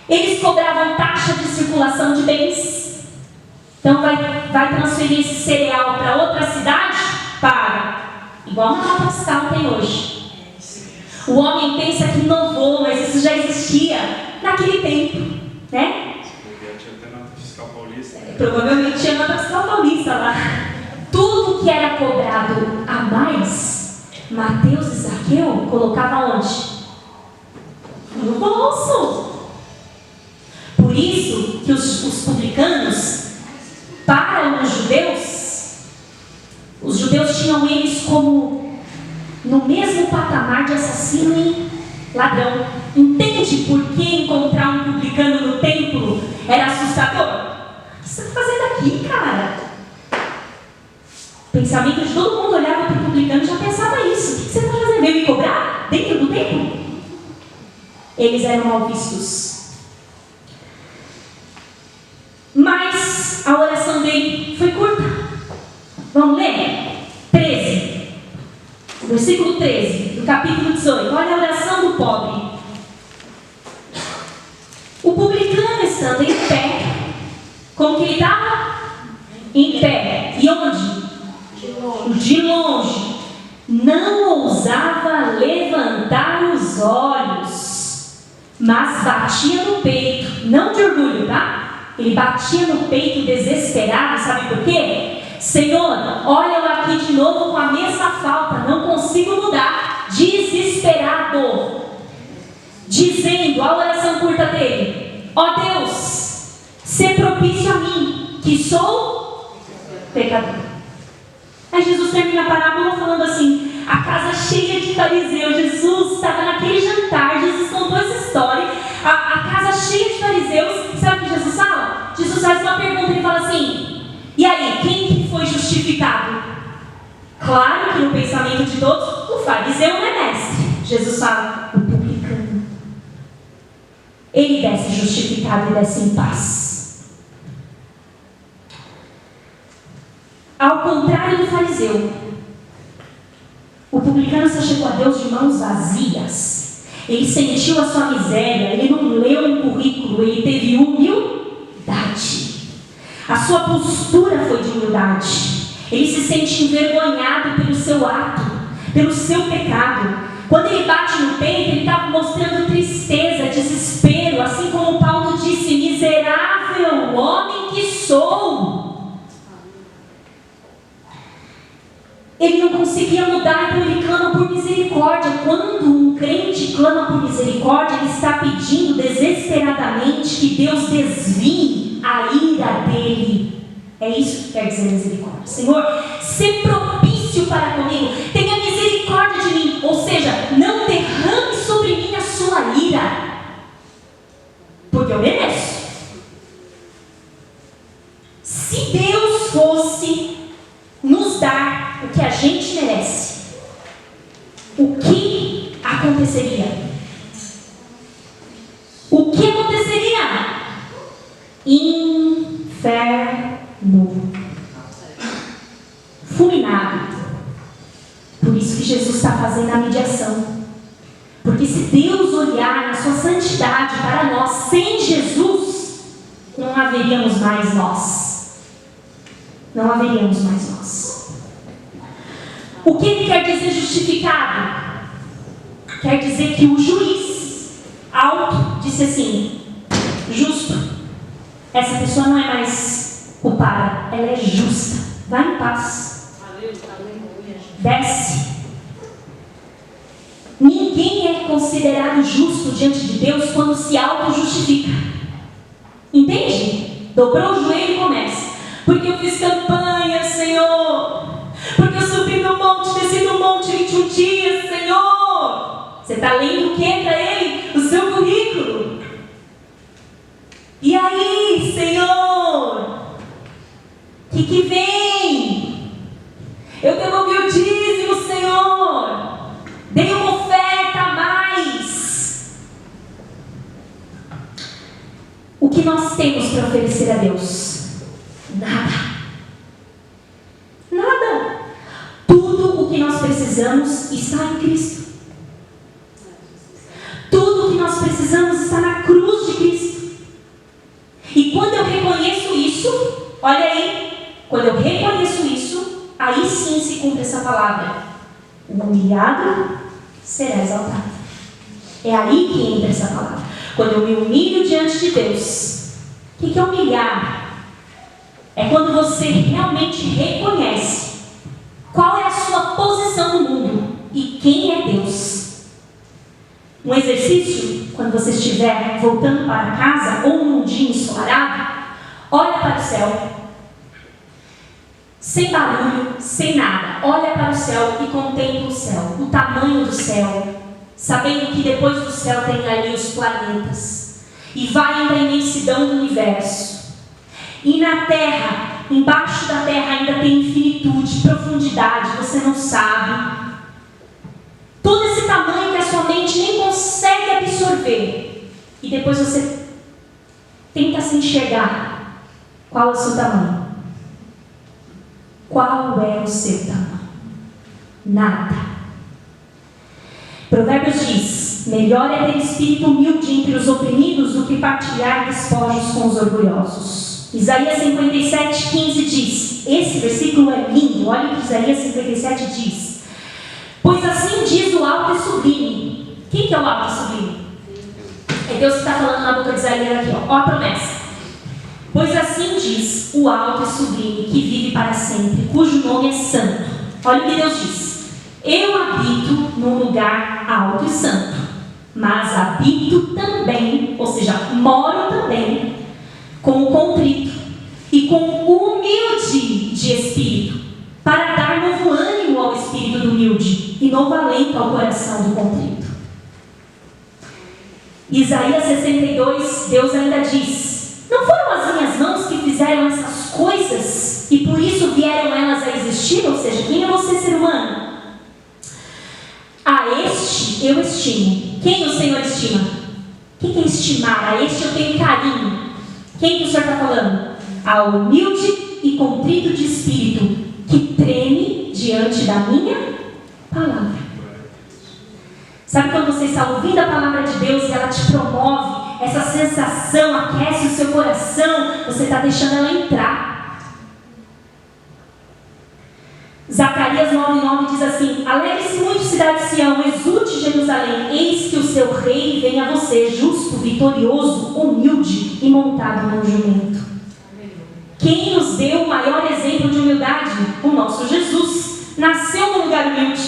Eles cobravam taxa de circulação de bens. Então vai transferir esse cereal para outra cidade? Paga. Igual na nota fiscal tem hoje. O homem pensa que inovou, mas isso já existia naquele tempo, né? Tinha até nota fiscal paulista. Provavelmente tinha nota fiscal paulista lá. Tudo que era cobrado a mais, Mateus e Zaqueu colocavam onde? No bolso. Por isso que os publicanos, para os judeus tinham eles como no mesmo patamar de assassino e ladrão. Entende por que encontrar um publicano no templo era assustador? O que você está fazendo aqui, cara? O pensamento de todo mundo olhava para o publicano e já pensava isso. O que você está fazendo? Veio me cobrar dentro do templo? Eles eram mal vistos. Mas a oração dele foi curta. Vamos ler? 13. Versículo 13, do capítulo 18. Olha a oração do pobre. O publicano estando em pé, como que ele estava? Em pé. E onde? De longe. Não ousava levantar os olhos, mas batia no peito. Não de orgulho, tá? Ele batia no peito desesperado. Sabe por quê? Senhor, olha eu aqui de novo com a mesma falta, não consigo mudar. Desesperado. Dizendo, a oração curta dele: ó Deus, sê propício a mim, que sou pecador. Aí Jesus termina a parábola falando assim: a casa cheia de fariseus. Jesus estava naquele jantar, Jesus contou essa história, a casa cheia de fariseus. Sabe o que Jesus fala? Jesus faz uma pergunta e ele fala assim: e aí, quem que foi justificado? Claro que no pensamento de todos, o fariseu não é mestre. Jesus fala: o publicano. Ele desce justificado e desce em paz. Ao contrário do fariseu, o publicano se chegou a Deus de mãos vazias. Ele sentiu a sua miséria, ele não leu um currículo, ele teve humildade. A sua postura foi de humildade. Ele se sente envergonhado pelo seu ato, pelo seu pecado. Quando ele bate no peito, ele está mostrando tristeza, desespero, assim misericórdia, ele está pedindo desesperadamente que Deus desvie a ira dele. É isso que quer dizer misericórdia. Senhor, se propício para comigo, tenha misericórdia de mim, ou seja, não derrame sobre mim a sua ira, porque eu mereço. Se Deus fosse nos dar o que a gente merece, o que aconteceria? O que aconteceria? Inferno. Fulminado. Por isso que Jesus está fazendo a mediação. Porque se Deus olhar na sua santidade para nós sem Jesus, não haveríamos mais nós. Não haveríamos mais nós. O que ele quer dizer justificado? Quer dizer que o juiz alto disse assim: justo, essa pessoa não é mais culpada, ela é justa, vai em paz, desce. Ninguém é considerado justo diante de Deus quando se auto-justifica. Entende? Dobrou o joelho e começa: porque eu fiz campanha, Senhor, porque eu subi no monte, desci no monte 21 dias, Senhor. Você está lendo o que para ele? O seu currículo. E aí, Senhor, o que vem? Eu devolvi o dízimo, Senhor. Dei uma oferta a mais. O que nós temos para oferecer a Deus? Nada. Nada. Tudo o que nós precisamos está em Cristo. Tudo o que nós precisamos está na cruz de Cristo. E quando eu reconheço isso, olha aí, quando eu reconheço isso, aí sim se cumpre essa palavra: o humilhado será exaltado. É aí que entra essa palavra. Quando eu me humilho diante de Deus. O que é humilhar? É quando você realmente reconhece qual é a sua posição no mundo e quem é Deus. Um exercício, quando você estiver voltando para casa ou num dia ensolarado, olha para o céu, sem barulho, sem nada. Olha para o céu e contempla o céu, o tamanho do céu, sabendo que depois do céu tem ali os planetas, e vai para a imensidão do universo. E na terra, embaixo da terra ainda tem infinitude, profundidade, você não sabe. Todo esse tamanho que a sua mente nem consegue absorver. E depois você tenta se enxergar. Qual é o seu tamanho? Qual é o seu tamanho? Nada. Provérbios diz: melhor é ter espírito humilde entre os oprimidos do que partilhar despojos com os orgulhosos. Isaías 57:15 diz, esse versículo é lindo, olha o que Isaías 57 diz: pois assim diz o alto e sublime. Quem que é o alto e sublime? É Deus que está falando na boca de Isaías aqui, ó a promessa. Pois assim diz o alto e sublime, que vive para sempre, cujo nome é santo. Olha o que Deus diz: eu habito num lugar alto e santo, mas habito também, ou seja, moro também, com o contrito e com o humilde de espírito, para dar novo ânimo ao espírito do humilde e novo alento ao coração do contrito. Isaías 62, Deus ainda diz: não foram as minhas mãos que fizeram essas coisas e por isso vieram elas a existir? Ou seja, quem é você, ser humano? A este eu estimo. Quem o Senhor estima? O que é estimar? A este eu tenho carinho. Quem que o Senhor está falando? Ao humilde e contrito de espírito, que treme diante da minha palavra. Sabe quando você está ouvindo a palavra de Deus e ela te promove, essa sensação aquece o seu coração, você está deixando ela entrar. Zacarias 9:9 diz assim: alegre-se muito, cidade de Sião, exulte Jerusalém, eis que o seu rei vem a você, justo, vitorioso, humilde e montado num jumento. Quem nos deu o maior exemplo de humildade? O nosso Jesus. Nasceu num lugar humilde,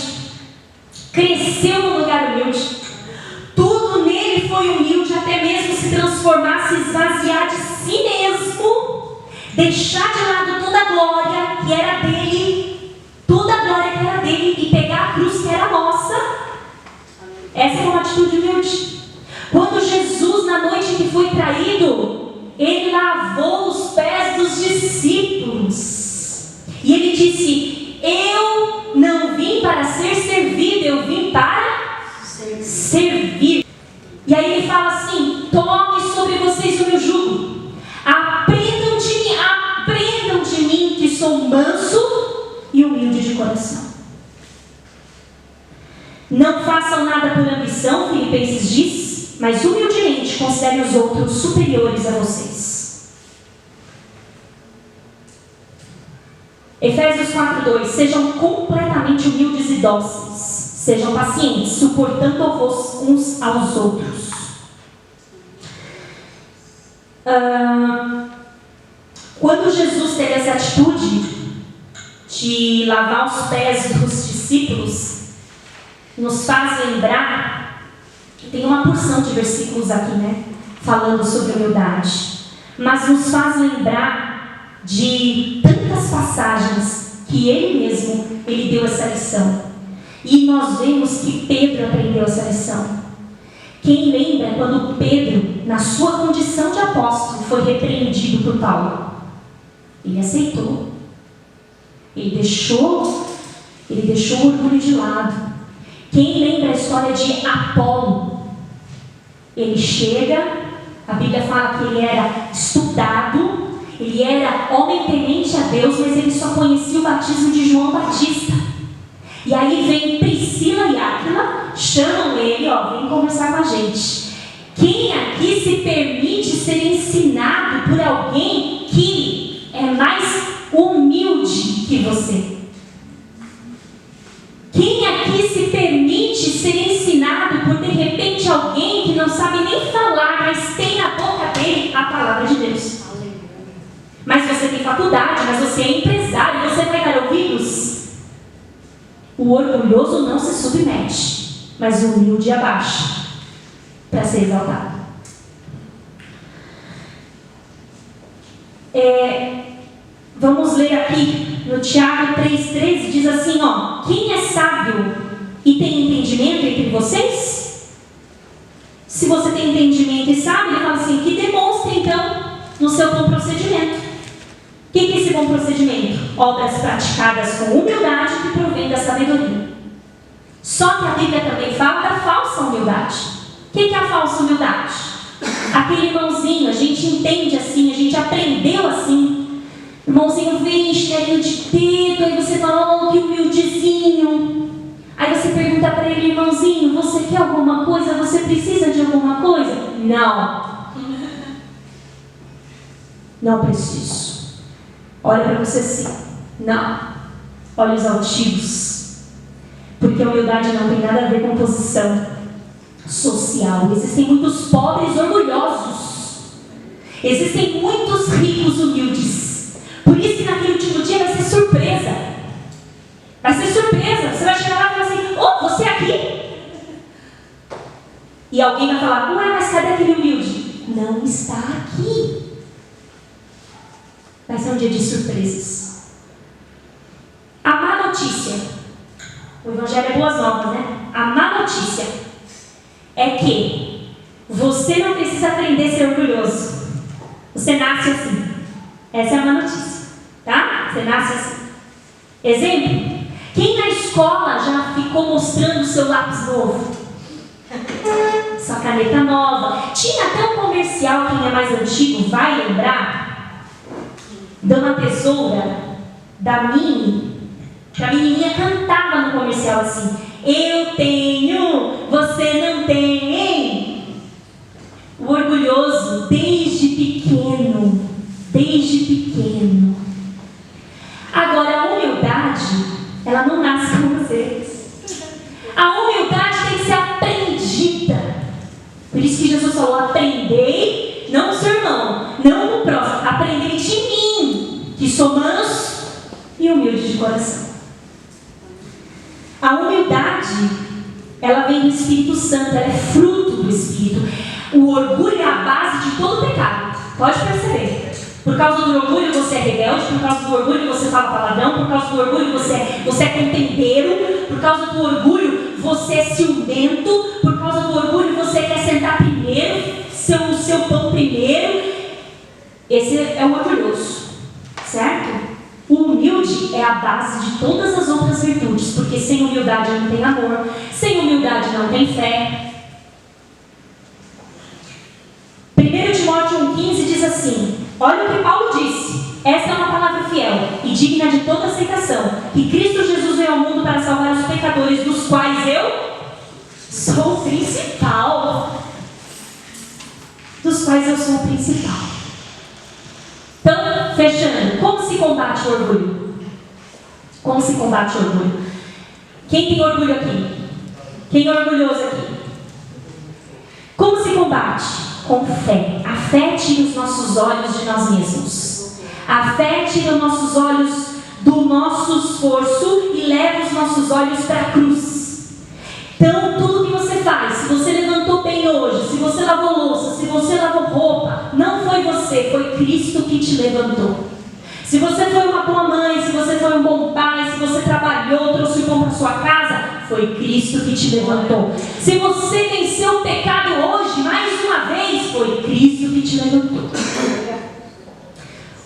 cresceu num lugar humilde, tudo humilde até mesmo se transformar, se esvaziar de si mesmo, deixar de lado toda a glória que era dele, toda a glória que era dele, e pegar a cruz que era nossa. Essa é uma atitude humilde. Quando Jesus, na noite que foi traído, ele lavou os pés dos discípulos. E ele disse: eu não vim para ser servido, eu vim para servir. E aí ele fala assim: tome sobre vocês o meu jugo. Aprendam de mim que sou manso e humilde de coração. Não façam nada por ambição, Filipenses diz, mas humildemente considerem os outros superiores a vocês. Efésios 4:2. Sejam completamente humildes e dóceis. Sejam pacientes, suportando-vos uns aos outros. Quando Jesus teve essa atitude de lavar os pés dos discípulos, nos faz lembrar, tem uma porção de versículos aqui, né, falando sobre humildade, mas nos faz lembrar de tantas passagens que ele mesmo, ele deu essa lição. E nós vemos que Pedro aprendeu essa lição. Quem lembra quando Pedro, na sua condição de apóstolo, foi repreendido por Paulo? Ele aceitou. Ele deixou o orgulho de lado. Quem lembra a história de Apolo? Ele chega, a Bíblia fala que ele era estudado, ele era homem temente a Deus, mas ele só conhecia o batismo de João Batista. E aí vem Priscila e Áquila, chamam ele, vem conversar com a gente. Quem aqui se permite ser ensinado por alguém que é mais humilde que você? Quem aqui se permite ser ensinado por, de repente, alguém que não sabe nem falar, mas tem na boca dele a palavra de Deus? Mas você tem faculdade, mas você é empresário, você vai dar ouvidos? O orgulhoso não se submete, mas o humilde abaixa para ser exaltado. Vamos ler aqui no Tiago 3,13, diz assim, quem é sábio e tem entendimento entre vocês? Se você tem entendimento e sabe, ele fala assim, que demonstre então no seu bom procedimento. O que é esse bom procedimento? Obras praticadas com humildade que provém da sabedoria. Só que a Bíblia também fala da falsa humildade. O que é a falsa humildade? Aquele irmãozinho, a gente entende assim, a gente aprendeu assim. O irmãozinho vem, chinelinho de dedo, aí você fala, que humildezinho. Aí você pergunta para ele, irmãozinho, você quer alguma coisa? Você precisa de alguma coisa? Não. Não preciso. Olha para você assim. Não. Olhos altivos. Porque a humildade não tem nada a ver com posição social. Existem muitos pobres orgulhosos. Existem muitos ricos humildes. Por isso que naquele último dia vai ser surpresa. Vai ser surpresa. Você vai chegar lá e falar assim, você aqui? E alguém vai falar, ué, mas cadê aquele humilde? Não está aqui. Vai ser um dia de surpresas. A má notícia. O Evangelho é boas novas, né? A má notícia é que você não precisa aprender a ser orgulhoso. Você nasce assim. Essa é a má notícia. Tá? Você nasce assim. Exemplo. Quem na escola já ficou mostrando o seu lápis novo? Sua caneta nova. Tinha até um comercial, quem é mais antigo vai lembrar. Dona Tesoura, da Mini, que a menininha cantava no comercial assim, eu tenho, você não tem. O orgulhoso, desde pequeno. Agora, a humildade, ela não nasce com você. A humildade tem que ser aprendida. Por isso que Jesus falou, aprendei, não do seu irmão, não do próximo, aprendei de mim, que sou manso e humilde de coração. A humildade, ela vem do Espírito Santo, ela é fruto do Espírito. O orgulho é a base de todo pecado. Pode perceber. Por causa do orgulho você é rebelde, por causa do orgulho você fala palavrão, por causa do orgulho você é contendeiro, por causa do orgulho você é ciumento, por causa do orgulho você quer sentar primeiro, seu pão primeiro. Esse é o orgulhoso, certo? O humilde é a base de todas as outras virtudes, porque sem humildade não tem amor, sem humildade não tem fé. 1 Timóteo 1,15 diz assim: olha o que Paulo disse, esta é uma palavra fiel e digna de toda aceitação, que Cristo Jesus veio ao mundo para salvar os pecadores, dos quais eu sou o principal. Dos quais eu sou o principal. Então, fechando, como se combate o orgulho? Como se combate o orgulho? Quem tem orgulho aqui? Quem é orgulhoso aqui? Como se combate? Com fé. A fé tira os nossos olhos de nós mesmos. A fé tira os nossos olhos do nosso esforço e leva os nossos olhos para a cruz. Então, tudo que você faz, se você levantou bem hoje, se você lavou louça, se você lavou roupa, não foi você, foi Cristo que te levantou. Se você foi uma boa mãe, se você foi um bom pai, se você trabalhou, trouxe o pão para sua casa, foi Cristo que te levantou. Se você venceu o pecado hoje, mais uma vez, foi Cristo que te levantou.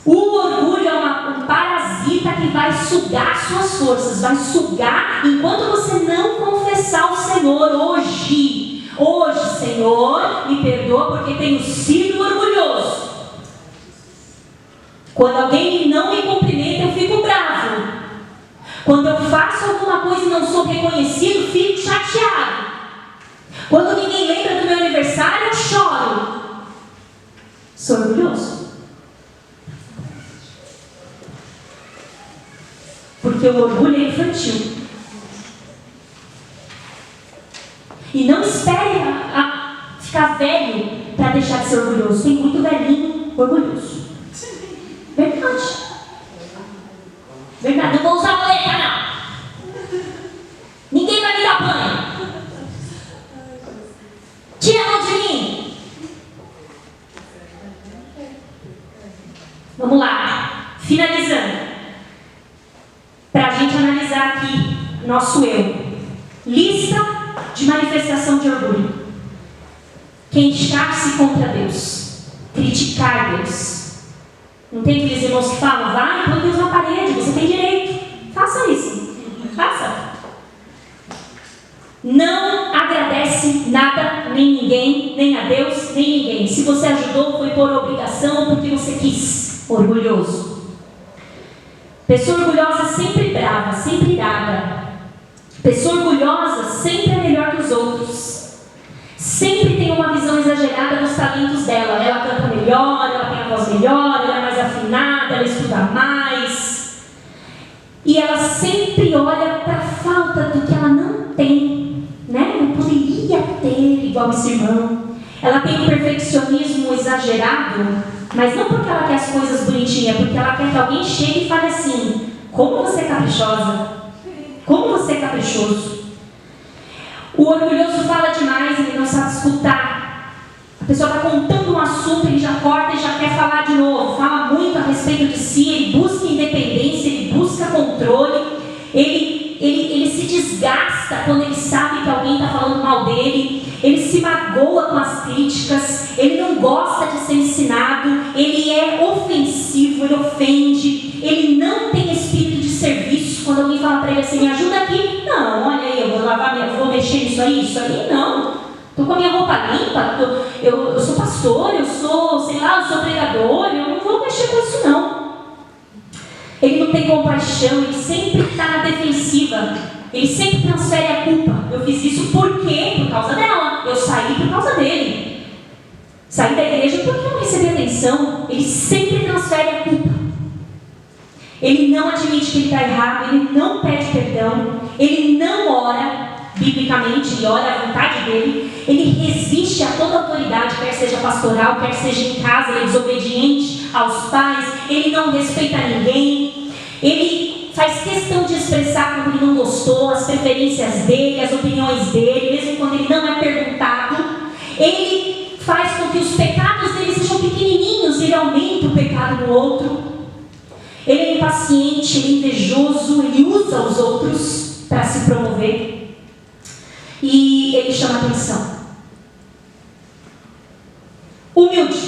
O orgulho é um parasita que vai sugar suas forças, vai sugar enquanto você não confessar o Senhor hoje. Hoje, Senhor, me perdoa porque tenho sido orgulhoso. Quando alguém não me cumprimenta, eu fico bravo. Quando eu faço alguma coisa e não sou reconhecido, fico chateado. Quando ninguém lembra do meu aniversário, eu choro. Sou orgulhoso. Porque o orgulho é infantil. E não espere ficar velho para deixar de ser orgulhoso. Tem muito velhinho orgulhoso. Verdade. Verdade. Não vou usar muleta, não. Ninguém vai me dar banho. Tira a mão de mim. Vamos lá. Finalizando. Para a gente analisar aqui nosso eu. Lista de manifestação de orgulho. Queixar-se contra Deus. Criticar Deus. Não tem aqueles irmãos que falam, vai, põe Deus na parede, você tem direito. Faça isso. Faça. Não agradece nada, nem ninguém, nem a Deus, nem ninguém. Se você ajudou, foi por obrigação ou porque você quis. Orgulhoso. Pessoa orgulhosa sempre brava, sempre irada. Pessoa orgulhosa sempre é melhor que os outros. Sempre tem uma visão exagerada dos talentos dela. Ela canta melhor, ela tem a voz melhor, ela é mais afinada, ela estuda mais. E ela sempre olha para a falta do que ela não tem, né? Não poderia ter igual esse irmão. Ela tem um perfeccionismo exagerado, mas não porque ela quer as coisas bonitinhas, porque ela quer que alguém chegue e fale assim: como você é caprichosa, como você é caprichoso. O orgulhoso fala demais, ele não sabe escutar. A pessoa está contando um assunto, ele já corta e já quer falar de novo. Fala muito a respeito de si, ele busca independência, ele busca controle, ele se desgasta quando ele sabe que alguém está falando mal dele, ele se magoa com as críticas, ele não gosta de ser ensinado, ele é ofensivo, ele ofende, ele não tem espírito de serviço. Quando alguém fala para ele assim, me ajuda aqui, não, olha aí, eu vou lavar, vou mexer nisso aí, não, estou com a minha roupa limpa, eu sou pastor, eu sou pregador, eu não vou mexer com isso não. Ele não tem compaixão, ele sempre está na defensiva, ele sempre transfere a culpa. Eu fiz isso por quê? Por causa dela. Eu saí por causa dele. Saí da igreja porque eu não recebi atenção. Ele sempre transfere a culpa. Ele não admite que ele está errado, ele não pede perdão, ele não ora biblicamente, ele ora à vontade dele, ele resiste a toda autoridade, quer seja pastoral, quer seja em casa, ele é desobediente aos pais, ele não respeita ninguém, ele faz questão de expressar quando ele não gostou, as preferências dele, as opiniões dele, mesmo quando ele não é perguntado. Ele faz com que os pecados dele sejam pequenininhos, ele aumenta o pecado no outro. Ele é impaciente, ele é invejoso, ele usa os outros para se promover. E ele chama atenção. Humilde,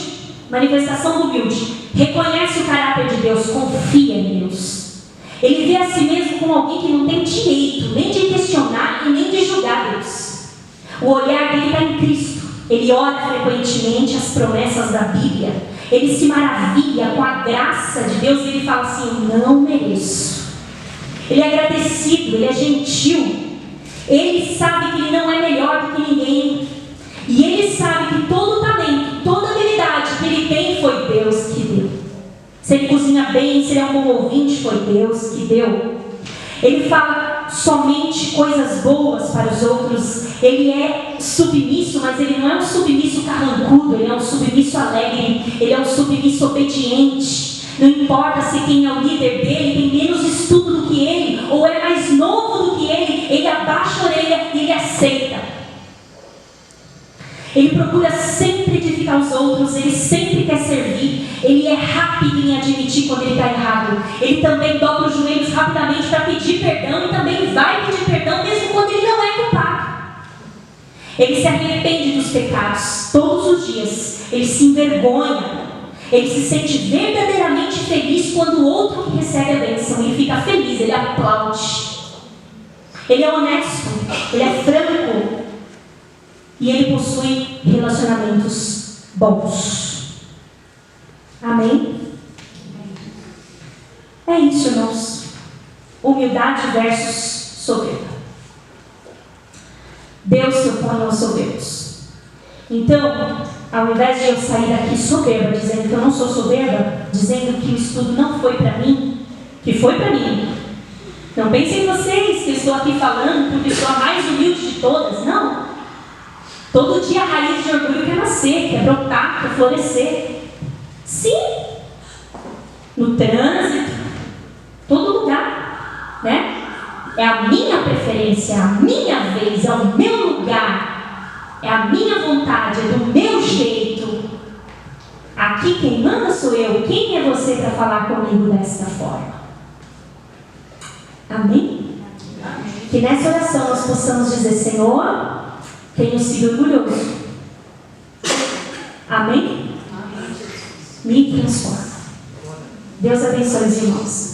manifestação humilde. Reconhece o caráter de Deus, confia em Deus. Ele vê a si mesmo como alguém que não tem direito nem de questionar e nem de julgar Deus. O olhar dele está em Cristo. Ele ora frequentemente as promessas da Bíblia. Ele se maravilha com a graça de Deus e ele fala assim: eu não mereço. Ele é agradecido, ele é gentil. Ele sabe que ele não é melhor do que ninguém. E ele sabe que todo o talento, toda a habilidade que ele tem foi Deus que deu. Se ele cozinha bem, se ele é um bom ouvinte, foi Deus que deu. Ele fala somente coisas boas para os outros. Ele é submisso, mas ele não é um submisso carrancudo. Ele é um submisso alegre. Ele é um submisso obediente. Não importa se quem é o líder dele tem menos estudo do que ele, ou é mais novo do que ele abaixa a orelha e ele aceita. Ele procura sempre edificar os outros, ele sempre quer servir, ele é rápido em admitir quando ele está errado. Ele também dobra os joelhos rapidamente para pedir perdão e também vai pedir perdão mesmo quando ele não é culpado. Ele se arrepende dos pecados todos os dias, ele se envergonha, ele se sente verdadeiramente feliz quando o outro que recebe a bênção, ele fica feliz, ele aplaude. Ele é honesto, ele é franco. E ele possui relacionamentos bons. Amém? É isso, irmãos. Humildade versus soberba. Deus se opõe aos soberbos. Então, ao invés de eu sair daqui soberba, dizendo que eu não sou soberba, dizendo que o estudo não foi para mim, que foi para mim. Não pensem vocês que eu estou aqui falando porque sou a mais humilde de todas. Não. Todo dia a raiz de orgulho quer nascer, quer brotar, quer florescer. Sim, no trânsito, todo lugar, né? É a minha preferência, é a minha vez, é o meu lugar, é a minha vontade, é do meu jeito. Aqui quem manda sou eu. Quem é você para falar comigo desta forma? Amém? Amém? Que nessa oração nós possamos dizer: Senhor, tenho sido orgulhoso. Amém? Me transforma. Deus abençoe os irmãos.